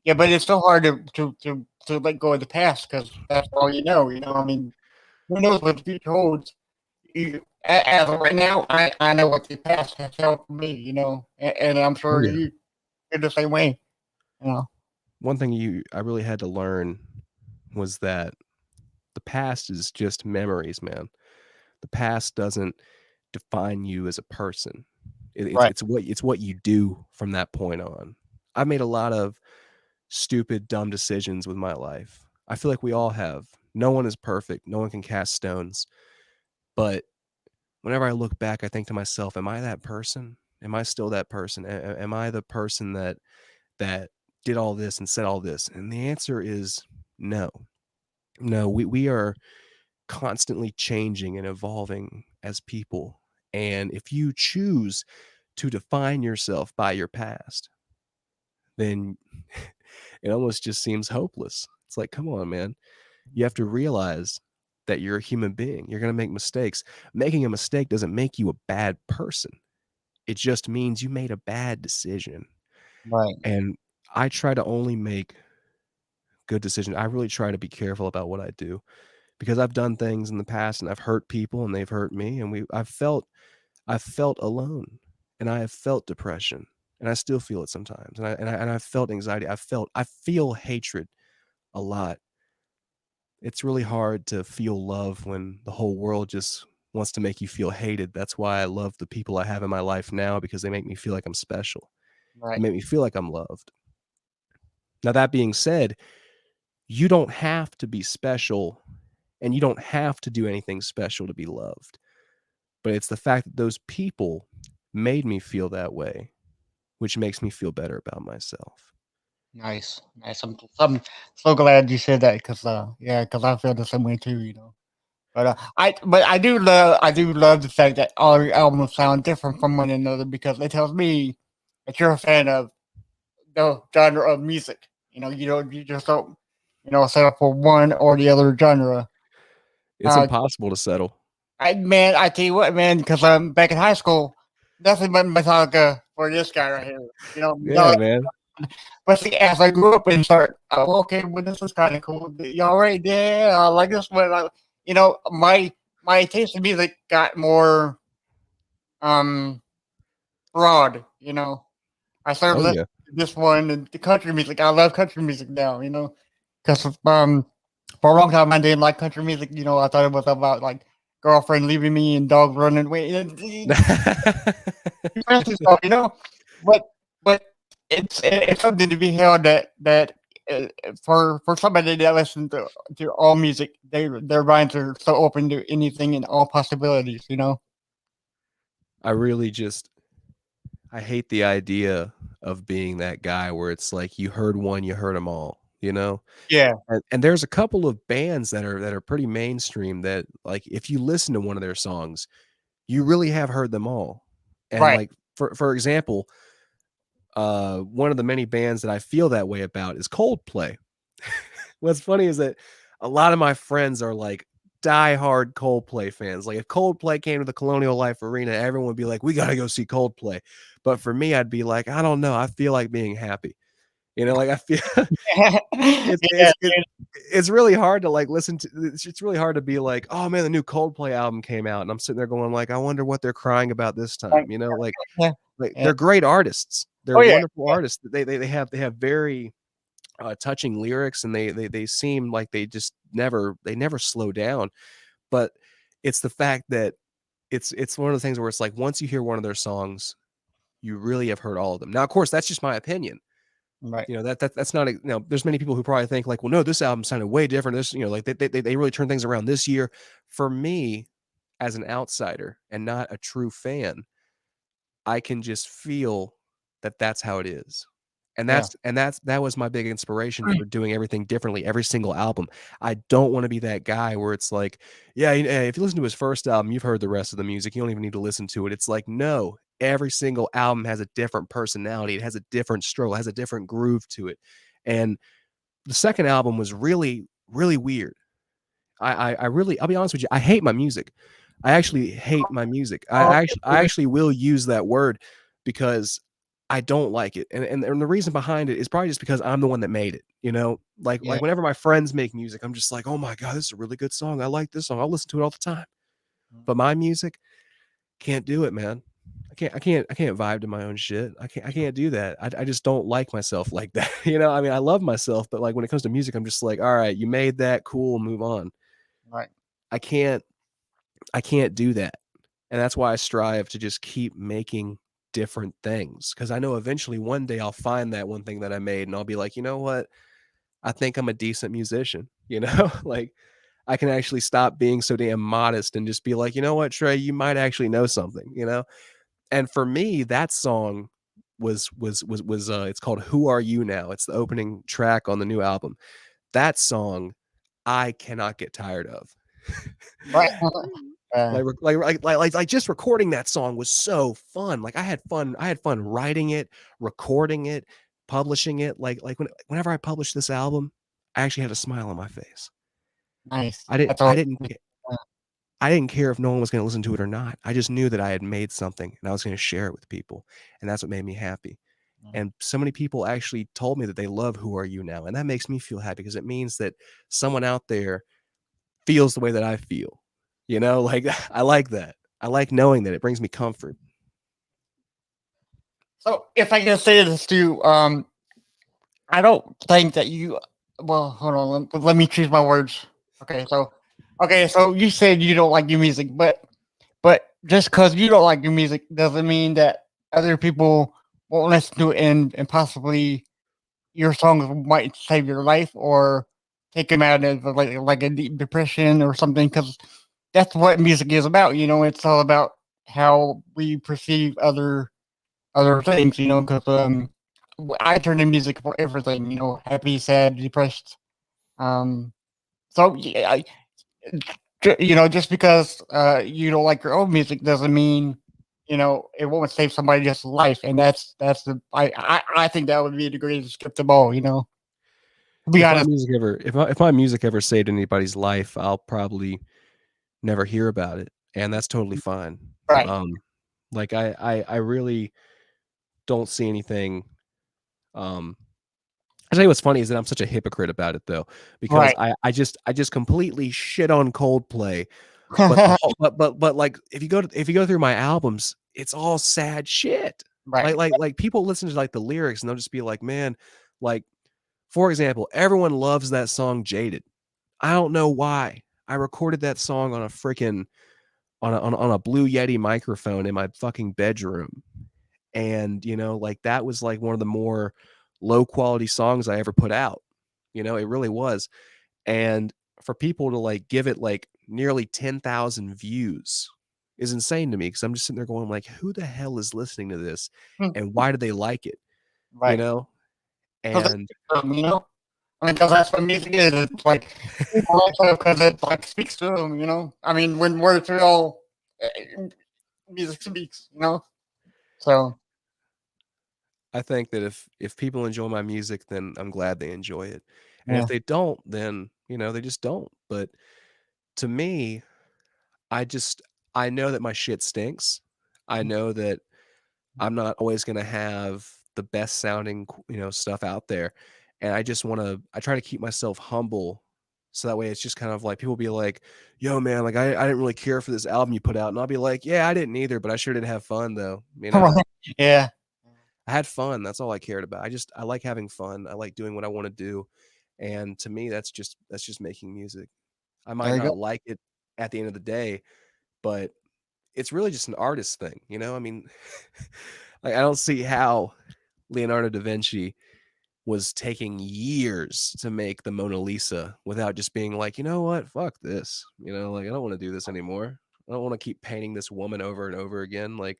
Yeah, but it's so hard to let go of the past because that's all you know. You know, I mean, who knows what the future holds? As of right now, I know what the past has held for me. You know, and I'm Oh sure yeah. you're the same way. You know. One thing I really had to learn was that the past is just memories, man. The past doesn't define you as a person. Right. It's what you do from that point on. I've made a lot of stupid, dumb decisions with my life. I feel like we all have. No one is perfect. No one can cast stones. But whenever I look back, I think to myself, am I that person? Am I still that person? Am I the person that did all this and said all this? And the answer is no. No, we are constantly changing and evolving as people. And if you choose to define yourself by your past, then it almost just seems hopeless. It's like, come on, man. You have to realize that you're a human being. You're going to make mistakes. Making a mistake doesn't make you a bad person. It just means you made a bad decision. Right. And I try to only make good decisions. I really try to be careful about what I do because I've done things in the past and I've hurt people and they've hurt me and I've felt alone and I have felt depression and I still feel it sometimes. And I've felt anxiety. I feel hatred a lot. It's really hard to feel love when the whole world just wants to make you feel hated. That's why I love the people I have in my life now because they make me feel like I'm special. They Right. make me feel like I'm loved. Now, that being said, you don't have to be special and you don't have to do anything special to be loved. But it's the fact that those people made me feel that way, which makes me feel better about myself. Nice. Nice. I'm so glad you said that because yeah, because I feel the same way too. You know. But I do love the fact that all your albums sound different from one another because it tells me that you're a fan of the genre of music. You know, you just don't settle for one or the other genre. It's Uh, impossible to settle. I tell you what, man, because back in high school, nothing but Metallica for this guy right here. You know, Yeah, man. but see, as I grew up and start, okay, well, this is kind of cool. Y'all right there, I like this one. my taste in music got more um broad. I started Oh listening yeah. to this one and the country music. I love country music now. Because for a long time I didn't like country music. I thought it was about like girlfriend leaving me and dog running away. Fancy stuff. But but it's something to be held that for somebody that listens to all music, their minds are so open to anything and all possibilities. I really just I hate the idea of being that guy where it's like you heard one, you heard them all, you know? Yeah. And there's a couple of bands that are pretty mainstream that like if you listen to one of their songs, you really have heard them all. And Right. like for example, one of the many bands that I feel that way about is Coldplay. What's funny is that a lot of my friends are like diehard Coldplay fans. Like if Coldplay came to the Colonial Life Arena, everyone would be like, "We gotta go see Coldplay." But for me, I'd be like, "I don't know. I feel like being happy." Like I feel it's Yeah. it's it, it's really hard to like listen to. It's really hard to be like, "Oh man, the new Coldplay album came out," and I'm sitting there going like, "I wonder what they're crying about this time." Right. Yeah. Like Yeah. they're great artists. They're Oh yeah. wonderful artists. They have very touching lyrics, and they seem like they never slow down. But it's the fact that it's one of the things where it's like once you hear one of their songs, you really have heard all of them. Now, of course, that's just my opinion. Right. That's not there's many people who probably think like, well, no, this album sounded way different. This, like they really turned things around this year. For me, as an outsider and not a true fan, I can just feel that that's how it is. And Yeah. that was my big inspiration for doing everything differently every single album. I don't want to be that guy where it's like, yeah, if you listen to his first album, you've heard the rest of the music. You don't even need to listen to it. It's like, no, every single album has a different personality. It has a different stroke, has a different groove to it. And the second album was really, really weird. I really, I'll be honest with you, I hate my music. I actually hate my music. Oh, I actually will use that word because I don't like it. And the reason behind it is probably just because I'm the one that made it, yeah. Like whenever my friends make music, I'm just like, "Oh my god, this is a really good song. I like this song. I'll listen to it all the time." But my music can't do it, man. I can't vibe to my own shit. I can't do that. I just don't like myself like that. I mean, I love myself, but like when it comes to music, I'm just like, "All right, you made that, cool, move on." Right. I can't I can't do that. And that's why I strive to just keep making different things because I know eventually one day I'll find that one thing that I made and I'll be like, "You know what? I think I'm a decent musician." Like I can actually stop being so damn modest and just be like, "You know what, Trey, you might actually know something." And for me, that song was it's called Who Are You Now? It's the opening track on the new album. That song I cannot get tired of. Right. Uh, Like just recording that song was so fun. Like I had fun writing it, recording it, publishing it. Whenever I published this album, I actually had a smile on my face. nice. I didn't That's I all. didn't I didn't care if no one was going to listen to it or not. I just knew that I had made something and I was going to share it with people, and that's what made me happy. And so many people actually told me that they love Who Are You Now, and that makes me feel happy because it means that someone out there feels the way that I feel. Like I like that. I like knowing that it brings me comfort. So if I can say this too, I don't think that you. Well, hold on. Let me choose my words. Okay, so you said you don't like your music, but just because you don't like your music doesn't mean that other people won't listen to it and possibly your songs might save your life or take them out of like a deep depression or something. Because that's what music is about. It's all about how we perceive other things. Because I turn to music for everything. Happy, sad, depressed. Um, so yeah, just because you don't like your own music doesn't mean it won't save somebody else's life, and that's the I think that would be the greatest gift of all. To be If my honest, music ever if my music ever saved anybody's life, I'll probably never hear about it, and that's totally fine. right? Um, like I really don't see anything. Um, I tell you what's funny is that I'm such a hypocrite about it though, because Right. I just completely shit on Coldplay, but the whole but like if you go through my albums, it's all sad shit. Right. Like people listen to like the lyrics and they'll just be like, man, like for example, everyone loves that song Jaded. I don't know why. I recorded that song on a freaking on a Blue Yeti microphone in my fucking bedroom. And you know, like that was like one of the more low quality songs I ever put out. You know, it really was. And for people to like give it like nearly 10,000 views is insane to me because I'm just sitting there going like, who the hell is listening to this and why do they like it? You Right. know? Because And you know, I mean, because that's what music is. It's like people like it because it like speaks to them. You know, I mean, when words are all music speaks. You know, so I think that if people enjoy my music, then I'm glad they enjoy it. And if yeah. they don't, then you know, they just don't. But to me, I just I know that my shit stinks. I know that I'm not always gonna have the best sounding, you know, stuff out there. And I just wanna I try to keep myself humble so that way it's just kind of like people be like, yo, man, like I didn't really care for this album you put out. And I'll be like, yeah, I didn't either, but I sure did have fun though. You know, Yeah. I had fun. That's all I cared about. I like having fun. I like doing what I want to do. And to me, that's just making music. I might There you go. not like it at the end of the day, but it's really just an artist thing, you know? I mean, like I don't see how Leonardo da Vinci was taking years to make the Mona Lisa without just being like, you know what, fuck this. You know, like I don't want to do this anymore. I don't want to keep painting this woman over and over again. Like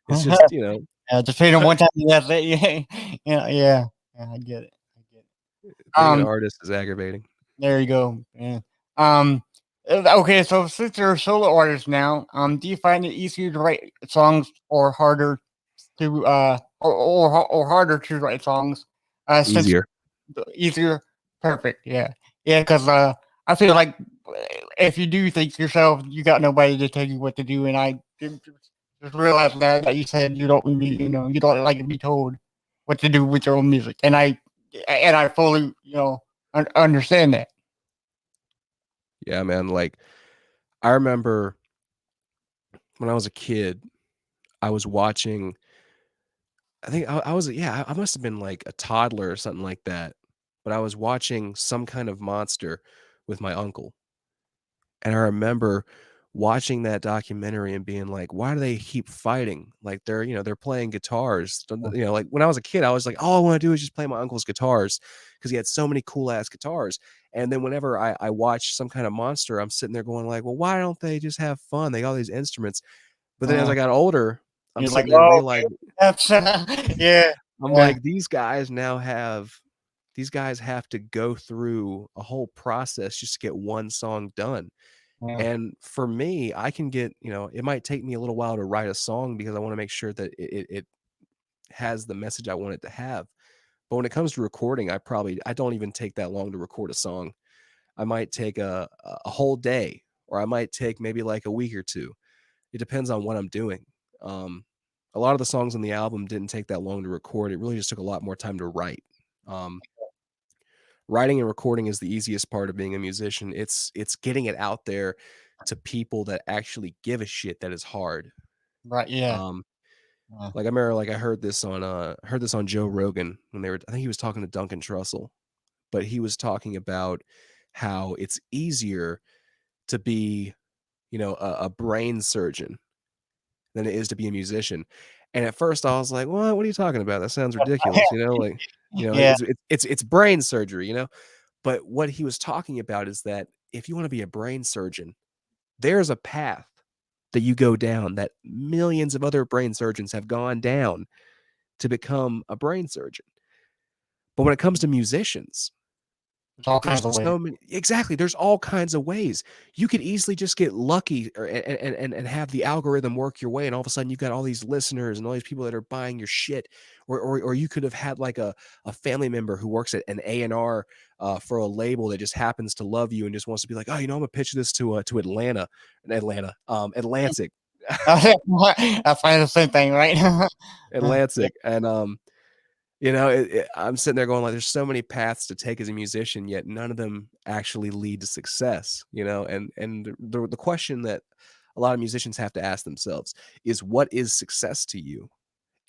it's just, you know, Yeah, just pay them one time. That's it. Yeah. Yeah. Yeah. Yeah. I get it. I get it. being an artist is aggravating. There you go. Yeah. Um. Okay. So since you're a solo artist now, do you find it easier to write songs or harder to or harder to write songs? Since Easier. easier. Perfect. Yeah. Yeah. Because I feel like if you do things yourself, you got nobody to tell you what to do, and I just realized that you said you don't really, you know, you don't like to be told what to do with your own music, and I fully, you know, understand that. Yeah, man. Like I remember when I was a kid, I was watching I think I was yeah, I must have been like a toddler or something like that. But I was watching Some Kind of Monster with my uncle. And I remember watching that documentary and being like, why do they keep fighting? Like they're, you know, they're playing guitars. You know, like when I was a kid, I was like, all I want to do is just play my uncle's guitars because he had so many cool ass guitars. And then whenever I watch Some Kind of Monster, I'm sitting there going like, well, why don't they just have fun? They got all these instruments. But then as Uh, I got older, I'm you're like, sitting there oh, okay, realizing that's yeah, I'm yeah, like, these guys have to go through a whole process just to get one song done. yeah, And for me, I can get, you know, it might take me a little while to write a song because I want to make sure that it has the message I want it to have. But when it comes to recording, I don't even take that long to record a song. I might take a whole day, or I might take maybe like a week or two. It depends on what I'm doing. Um, a lot of the songs on the album didn't take that long to record. It really just took a lot more time to write. Um, Writing and recording is the easiest part of being a musician. It's getting it out there to people that actually give a shit that is hard. right, yeah, Um, uh, like I remember, like I heard this on Joe Rogan when they were. I think he was talking to Duncan Trussell, but he was talking about how it's easier to be, you know, a brain surgeon than it is to be a musician. And at first I was like, "What? What are you talking about? That sounds ridiculous." You know, like, you know, yeah, it's brain surgery, you know? But what he was talking about is that if you want to be a brain surgeon, there's a path that you go down that millions of other brain surgeons have gone down to become a brain surgeon. But when it comes to musicians, it's all there's kinds of ways. so many exactly, there's all kinds of ways. You could easily just get lucky or and have the algorithm work your way, and all of a sudden you've got all these listeners and all these people that are buying your shit. Or you could have had like a family member who works at an A&R for a label that just happens to love you and just wants to be like, oh, you know, I'm gonna pitch this to Atlantic, I find the same thing, right? Atlantic, and You know, I'm sitting there going like, there's so many paths to take as a musician, yet none of them actually lead to success. You know, and the question that a lot of musicians have to ask themselves is, what is success to you?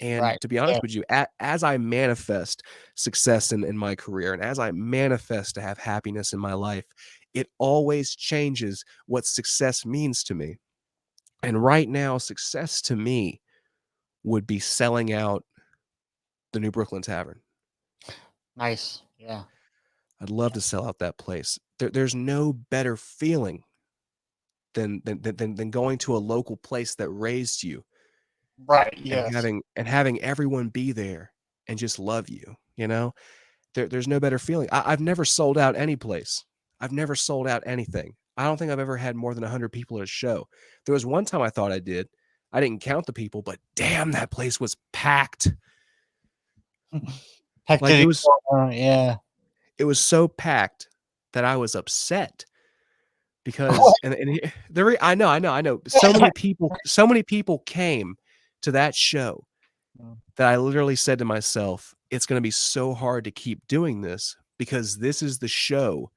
And Right. to be Yeah. honest with you, as I manifest success in my career, and as I manifest to have happiness in my life, it always changes what success means to me. And right now, success to me would be selling out the New Brooklyn Tavern. Nice. Yeah. I'd love to sell out that place. There's no better feeling than going to a local place that raised you Right. and Yes. having everyone be there and just love you. You know, there's no better feeling. I've never sold out any place. I've never sold out anything. I don't think I've ever had more than 100 people at a show. There was one time I thought I did. I didn't count the people, but damn, that place was packed. Like Hectic. Yeah. it was so packed that I was upset because I know so many people came to that show that I literally said to myself, it's going to be so hard to keep doing this because this is the show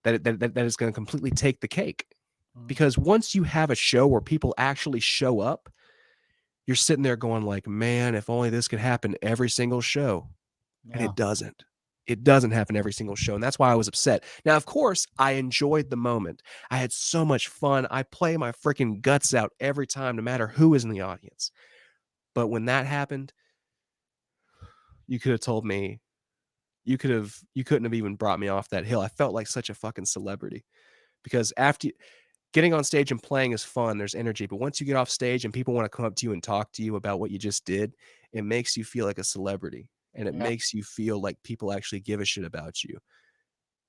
that is going to completely take the cake. Because once you have a show where people actually show up, you're sitting there going like, man, if only this could happen every single show. And Yeah. it doesn't. It doesn't happen every single show. And that's why I was upset. Now, of course, I enjoyed the moment. I had so much fun. I play my freaking guts out every time, no matter who is in the audience. But when that happened, you could have told me, you couldn't have even brought me off that hill. I felt like such a fucking celebrity because after getting on stage and playing is fun, there's energy. But once you get off stage and people want to come up to you and talk to you about what you just did, it makes you feel like a celebrity and it Yeah. makes you feel like people actually give a shit about you.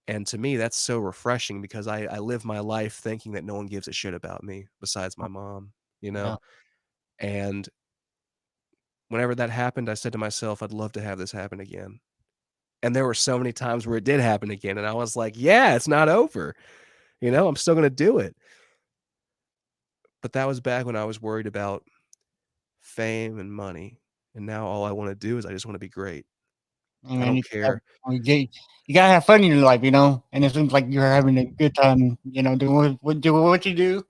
And to me, that's so refreshing because I live my life thinking that no one gives a shit about me besides my mom, you know? Yeah. And whenever that happened, I said to myself, I'd love to have this happen again. And there were so many times where it did happen again. And I was like, yeah, it's not over. You know, I'm still going to do it. But that was back when I was worried about fame and money. And now all I want to do is I just want to be great. And I then don't care. you gotta have fun in your life, and it seems like you're having a good time, doing what you do,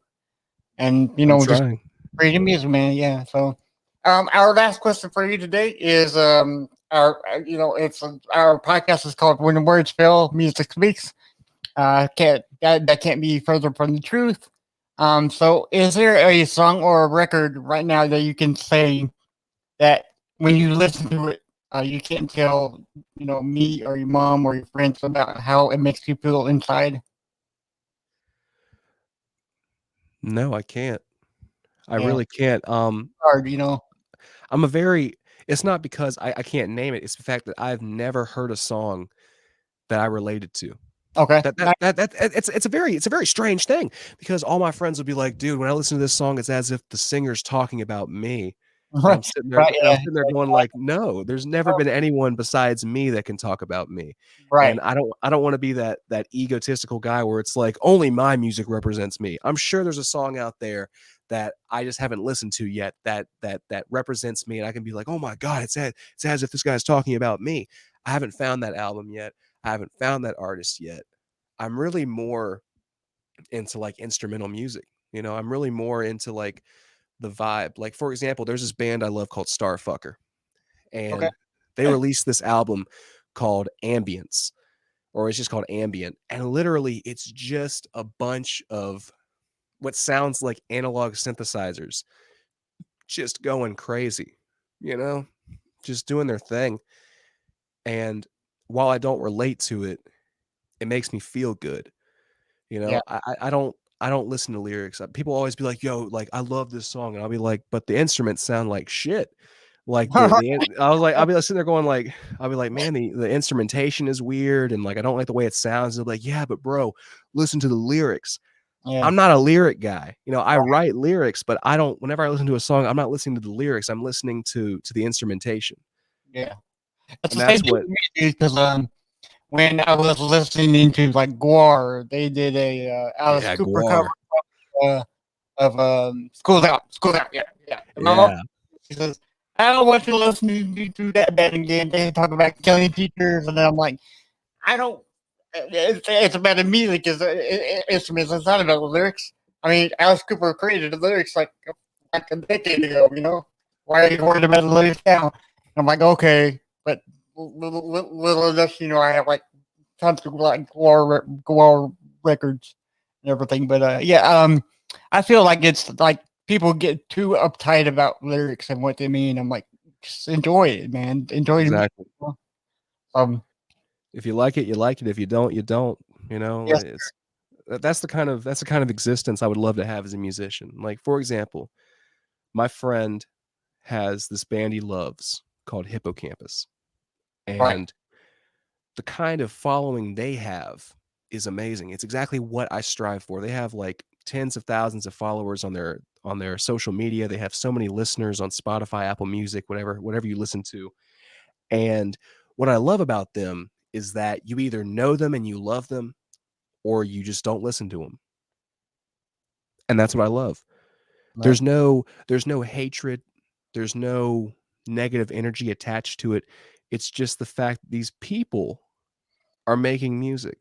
and I'm just trying. creating music, man. Yeah. So, our last question for you today is it's our podcast is called "When the Words Fail, Music Speaks." Can't that can't be further from the truth. So is there a song or a record right now that you can say that when you listen to it, you can't tell, me or your mom or your friends about how it makes you feel inside? No, I can't. I Yeah, really can't. hard. I'm a very it's not because I can't name it. It's the fact that I've never heard a song that I related to. Okay. It's a very strange thing because all my friends would be like, "Dude, when I listen to this song, it's as if the singer's talking about me." And Right, right, I'm yeah, sitting there going like, "No, there's never been anyone besides me that can talk about me." And right, I don't wanna be that egotistical guy where it's like, "Only my music represents me." I'm sure there's a song out there that I just haven't listened to yet that represents me, and I can be like, "Oh my god, it's as if this guy's talking about me." I haven't found that album yet. I haven't found that artist yet. I'm really more into, like, instrumental music, you know? I'm really more into, like, the vibe. Like, for example, there's this band I love called Starfucker, okay, and they released this album called Ambience, or it's just called Ambient, and literally, it's just a bunch of what sounds like analog synthesizers just going crazy, you know? Just doing their thing, and while I don't relate to it, it makes me feel good. You yeah. know, I don't listen to lyrics. People always be like, "Yo, like I love this song," and I'll be like, "But the instruments sound like shit." Like I'll be like, sitting there going like, I'll be like, "Man, the instrumentation is weird," and like I don't like the way it sounds. They'll be like, "Yeah, but bro, listen to the lyrics." Yeah, I'm not a lyric guy. You know, I write lyrics, but I don't. Whenever I listen to a song, I'm not listening to the lyrics. I'm listening to the instrumentation, yeah. It's and the same that's thing what. with me, dude, 'cause, when I was listening to, like, Gwar, they did a, Alice Yeah, Cooper cover, Guar. of, "School's Out," yeah, yeah, and my mom, Yeah, she says, I don't want to listen to that band again. They talk about killing teachers, and then I'm like, I don't. It's about the music, is instruments. It's not about the lyrics. I mean, Alice Cooper created the lyrics like a decade ago. Why are you worried about the lyrics now? I'm like, okay, but little of this, I have like tons of like Guar records and everything. But I feel like it's like people get too uptight about lyrics and what they mean. I'm like, just enjoy it, man. Enjoy the music. Exactly. Um, If you like it, you like it. If you don't, you don't. You know, yes, like, that's the kind of existence I would love to have as a musician. Like, for example, my friend has this band he loves called Hippocampus, right. and the kind of following they have is amazing. It's exactly what I strive for. They have like tens of thousands of followers on their social media. They have so many listeners on Spotify, Apple Music, whatever you listen to. And what I love about them is that you either know them and you love them, or you just don't listen to them. And that's what I love. Right. There's no hatred, there's no negative energy attached to it. It's just the fact that these people are making music,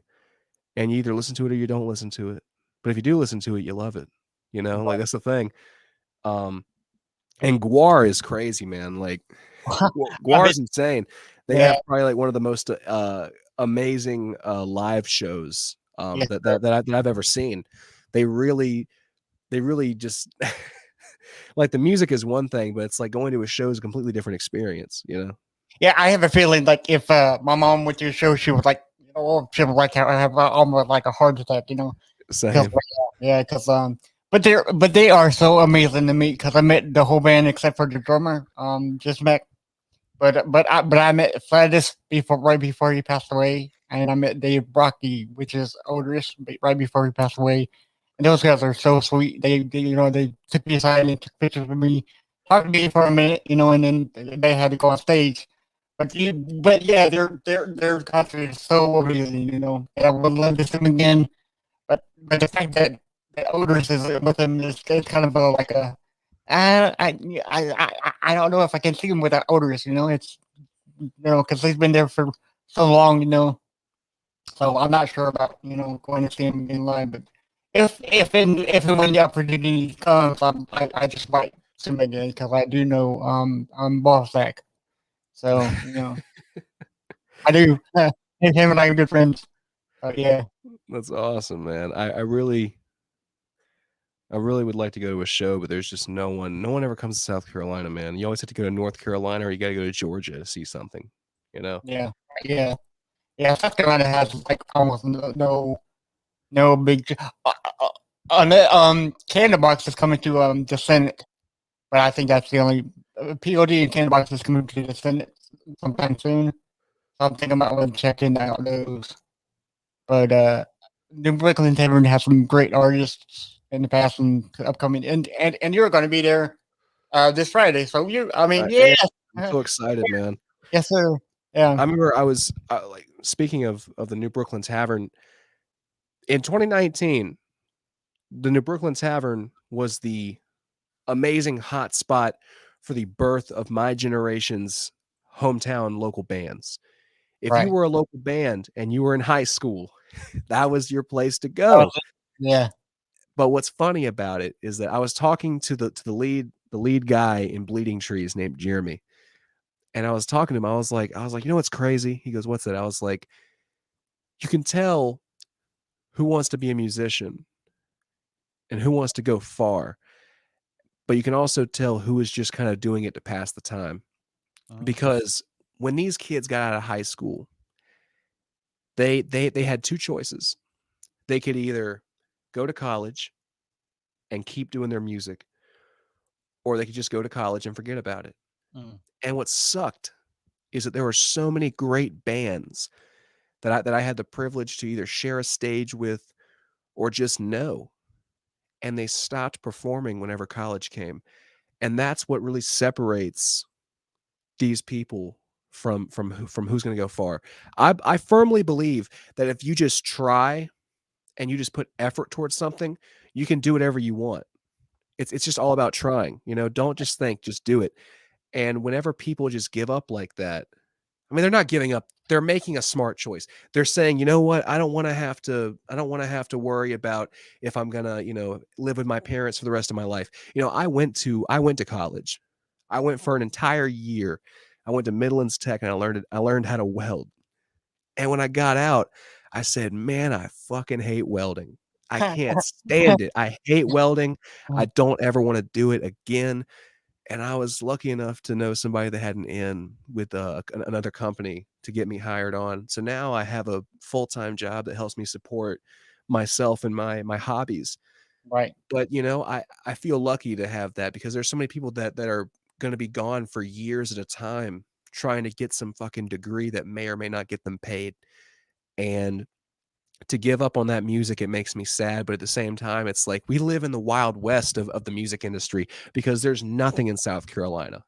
and you either listen to it or you don't listen to it. But if you do listen to it, you love it. You know, like that's the thing. Um, and Guar is crazy, man. Like I Guar mean, is insane. They yeah, have probably like one of the most amazing live shows yes, that I've ever seen. They really just like the music is one thing, but it's like going to a show is a completely different experience, you know? yeah. I have a feeling like if my mom went to a show, she would like, she would like have almost like a heart attack, because Same. but they are so amazing to meet because I met the whole band except for the drummer. Just met, but I met Flatus right before he passed away, and I met Dave Brocky, which is oldest, right before he passed away. And those guys are so sweet. They took me aside and took pictures with me, talked to me for a minute, and then they had to go on stage. But yeah, their concert is so amazing, And I would love to see them again. But the fact that Otis is with him is kind of like a I don't know if I can see him without Otis. It's because he's been there for so long. So I'm not sure about going to see him in live. But if and when the opportunity comes, I just might see him again because I do know I'm Boss Zach. So I do. Him and I are good friends. Yeah, That's awesome, man. I really would like to go to a show, but there's just no one ever comes to South Carolina, man. You always have to go to North Carolina or you gotta go to Georgia to see something, you know? yeah, yeah, yeah. South Carolina has like almost no big. Candlebox is coming to the Senate, but I think that's the only POD and Candlebox is coming to the Senate sometime soon. So I'm thinking about checking out those. But New Brooklyn Tavern has some great artists in the past and upcoming, and you're going to be there this Friday. So I I mean, am. yeah, I'm so excited, man. yes, sir. Yeah, I remember I was like speaking of the New Brooklyn Tavern in 2019. The New Brooklyn Tavern was the amazing hot spot for the birth of my generation's hometown local bands. If you right. were a local band and you were in high school, that was your place to That was go. it. Yeah, But what's funny about it is that I was talking to the lead guy in Bleeding Trees named Jeremy, and I was talking to him. I was like, you know what's crazy? He goes, what's that? I was like, you can tell who wants to be a musician and who wants to go far, but you can also tell who is just kind of doing it to pass the time. Because when these kids got out of high school, they had two choices. They could either go to college and keep doing their music, or they could just go to college and forget about it. Mm. And what sucked is that there were so many great bands that I had the privilege to either share a stage with or just know, and they stopped performing whenever college came. And that's what really separates these people from who's going to go far. I firmly believe that if you just try and you just put effort towards something, you can do whatever you want. It's just all about trying. Don't just think, just do it. And whenever people just give up like that, I mean, they're not giving up. They're making a smart choice. They're saying, you know what? I don't want to have to worry about if I'm gonna, live with my parents for the rest of my life. I went to college. I went for an entire year. I went to Midlands Tech and I learned how to weld. And when I got out, I said, man, I fucking hate welding. I can't stand it. I hate welding. I don't ever want to do it again. And I was lucky enough to know somebody that had an in with another company to get me hired on. So now I have a full-time job that helps me support myself and my hobbies. Right. But I feel lucky to have that because there's so many people that are going to be gone for years at a time trying to get some fucking degree that may or may not get them paid. And to give up on that music, it makes me sad. But at the same time, it's like we live in the wild west of the music industry because there's nothing in South Carolina.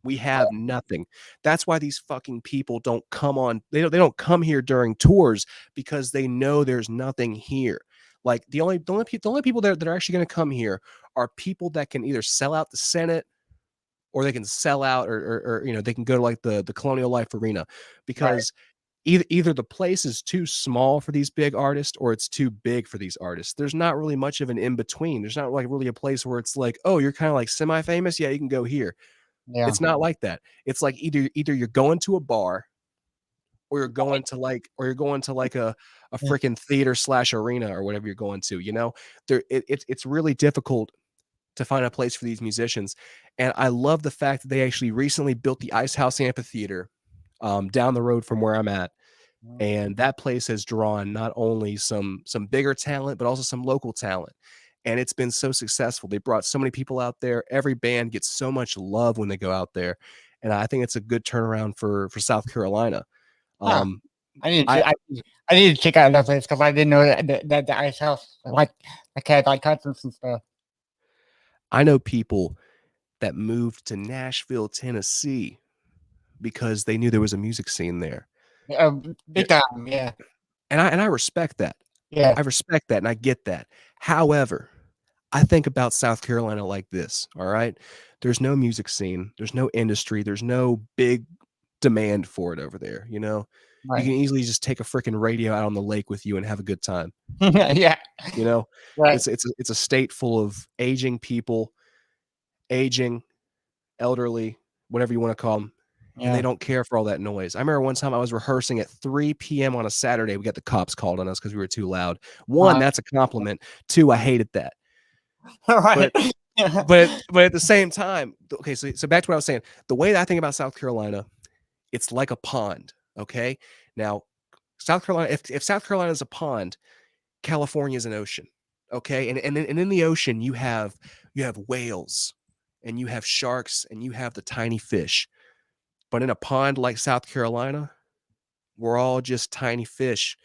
We have nothing. That's why these fucking people don't come on. They don't come here during tours because they know there's nothing here. Like the only people that are actually going to come here are people that can either sell out the Senate or they can sell out or they can go to like the Colonial Life Arena Right. because either the place is too small for these big artists or it's too big for these artists. There's not really much of an in between. There's not like really a place where it's like, oh, you're kind of like semi-famous. Yeah, you can go here. Yeah. It's not like that. It's like either you're going to a bar or you're going to like a Yeah. freaking theater / arena or whatever you're going to, it's really difficult to find a place for these musicians. And I love the fact that they actually recently built the Ice House Amphitheater down the road from where I'm at. And that place has drawn not only some bigger talent but also some local talent, and it's been so successful. They brought so many people out there. Every band gets so much love when they go out there, and I think it's a good turnaround for South Carolina. Huh. um I need I to I need to check out that place because I didn't know that the ice house like had like concerts and stuff. I know people that moved to Nashville, Tennessee because they knew there was a music scene there. Yeah, Big time. Yeah. and I respect that. Yeah. I respect that and I get that. However, I think about South Carolina like this, all right? There's no music scene, there's no industry, there's no big demand for it over there, you know? You Right. can easily just take a freaking radio out on the lake with you and have a good time, Yeah. you know? Right. It's a state full of aging people, aging, elderly, whatever you wanna call them, and they Yeah. don't care for all that noise. I remember one time I was rehearsing at 3 PM on a Saturday, we got the cops called on us because we were too loud. 1, Uh, that's a compliment. 2, I hated that. right. But but at the same time, okay, so back to what I was saying. The way that I think about South Carolina, it's like a pond. Okay, now South Carolina, if South Carolina is a pond, California is an ocean. Okay, and in the ocean you have whales, and you have sharks, and you have the tiny fish. But in a pond like South Carolina, we're all just tiny fish,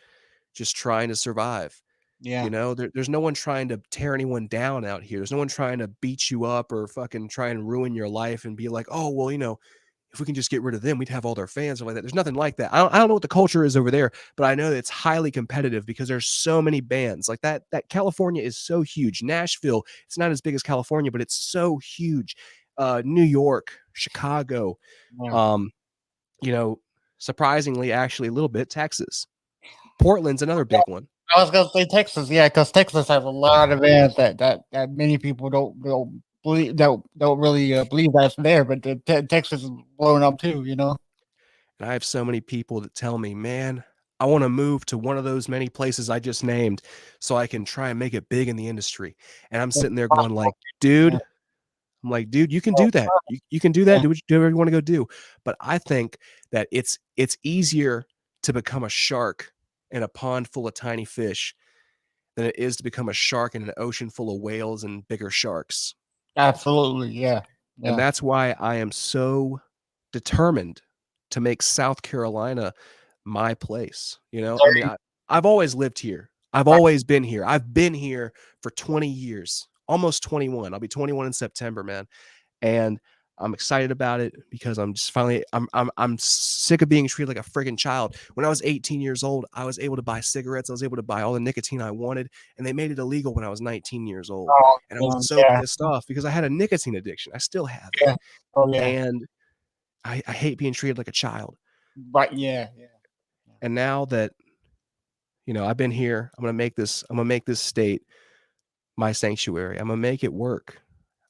just trying to survive. Yeah. There's no one trying to tear anyone down out here. There's no one trying to beat you up or fucking try and ruin your life and be like, oh, well, if we can just get rid of them, we'd have all their fans and like that. There's nothing like that. I don't know what the culture is over there, but I know that it's highly competitive because there's so many bands like that. That California is so huge. Nashville, it's not as big as California, but it's so huge. New York, Chicago, Yeah. um, you know, surprisingly, actually a little bit, Texas. Portland's another big one. I was gonna say Texas, yeah, because Texas has a lot of bands that many people don't believe don't really believe that's there, but Texas is blowing up too. You know. And I have so many people that tell me, man, I want to move to one of those many places I just named so I can try and make it big in the industry. And I'm It's sitting there going possible. like, dude, Yeah. you can do that. You can do that. Yeah. Do whatever you want to go do. But I think that it's easier to become a shark in a pond full of tiny fish than it is to become a shark in an ocean full of whales and bigger sharks. Absolutely. Yeah. And Yeah. that's why I am so determined to make South Carolina my place. I mean, I've always lived here. I've Right. always been here. I've been here for 20 years, almost 21. I'll be 21 in September, man. And I'm excited about it because I'm just finally I'm sick of being treated like a friggin' child. When I was 18 years old, I was able to buy cigarettes. I was able to buy all the nicotine I wanted, and they made it illegal when I was 19 years old. Oh, And I was so yeah. pissed off because I had a nicotine addiction. I still have it. Yeah. Oh, yeah. And I hate being treated like a child. Right. Yeah. Yeah. And now that, I've been here, I'm gonna make this state my sanctuary. I'm gonna make it work.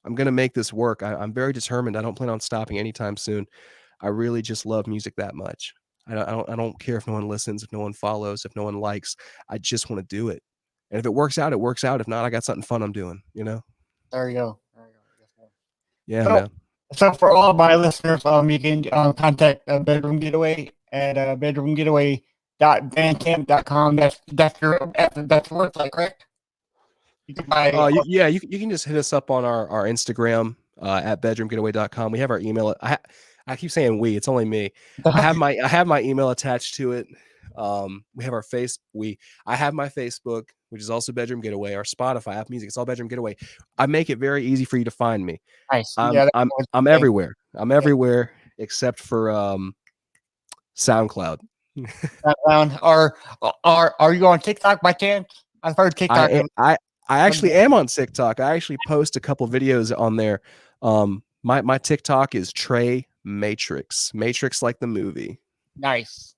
I'm gonna make this work. I'm very determined. I don't plan on stopping anytime soon. I really just love music that much. I don't care if no one listens, if no one follows, if no one likes. I just want to do it. And if it works out, it works out. If not, I got something fun I'm doing, There you go. There you go. Yes, sir. Yeah, So, man. so for all of my listeners, you can contact Bedroom Getaway at bedroomgetaway.bandcamp.com. That's your that's your website, correct? You can buy. You can just hit us up on our Instagram at bedroomgetaway.com. We have our email. I keep saying we, it's only me. I have my email attached to it. We have our I have my Facebook, which is also Bedroom Getaway, our Spotify, App Music, it's all Bedroom Getaway. I make it very easy for you to find me. Nice. I'm Yeah, I'm I'm everywhere. I'm everywhere except for SoundCloud. Are you on TikTok by chance? I've heard TikTok. I actually am on TikTok. I actually post a couple videos on there. My TikTok is Trey Matrix like the movie. Nice.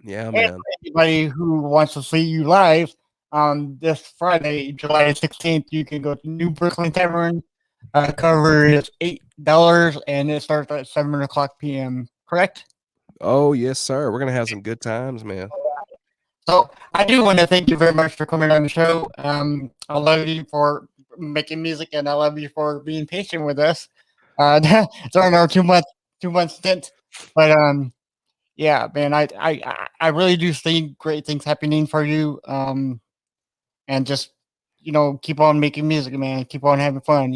Yeah, And man. for anybody who wants to see you live on this Friday, July 16th, you can go to New Brooklyn Tavern. Cover is $8 and it starts at 7:00 p.m. Correct? Oh yes, sir. We're gonna have some good times, man. So I do want to thank you very much for coming on the show. I love you for making music, and I love you for being patient with us during our 2 month stint. But yeah, man, I really do see great things happening for you. And just keep on making music, man. Keep on having fun.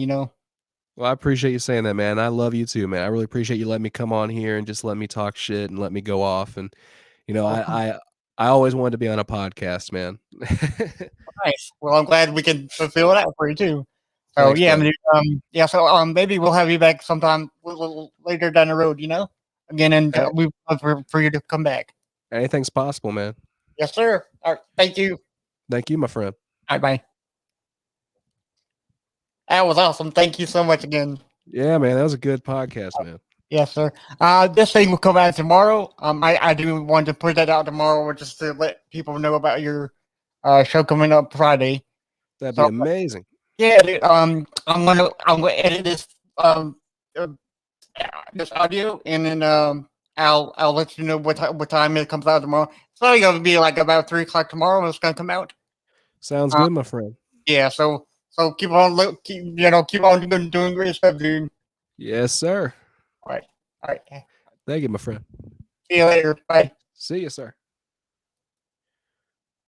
Well, I appreciate you saying that, man. I love you too, man. I really appreciate you letting me come on here and just let me talk shit and let me go off. And I always wanted to be on a podcast, man. Nice. Well, I'm glad we can fulfill that for you too. So Thanks, yeah, brother. yeah. So maybe we'll have you back sometime later down the road. Again, and we'd love for you to come back. Anything's possible, man. Yes, sir. All right. Thank you. Thank you, my friend. All right, bye. That was awesome. Thank you so much again. Yeah, man. That was a good podcast, man. Yes, sir. This thing will come out tomorrow. I do want to put that out tomorrow just to let people know about your show coming up Friday. That'd be amazing. Yeah, dude, I'm gonna edit this uh, this audio, and then I'll let you know what time it comes out tomorrow. It's probably gonna be like about 3:00 tomorrow. It's gonna come out. Sounds good, my friend. Yeah. So keep on keep on doing great stuff, dude. Yes, sir. All right. All right. Thank you, my friend. See you later. Bye. See you, sir.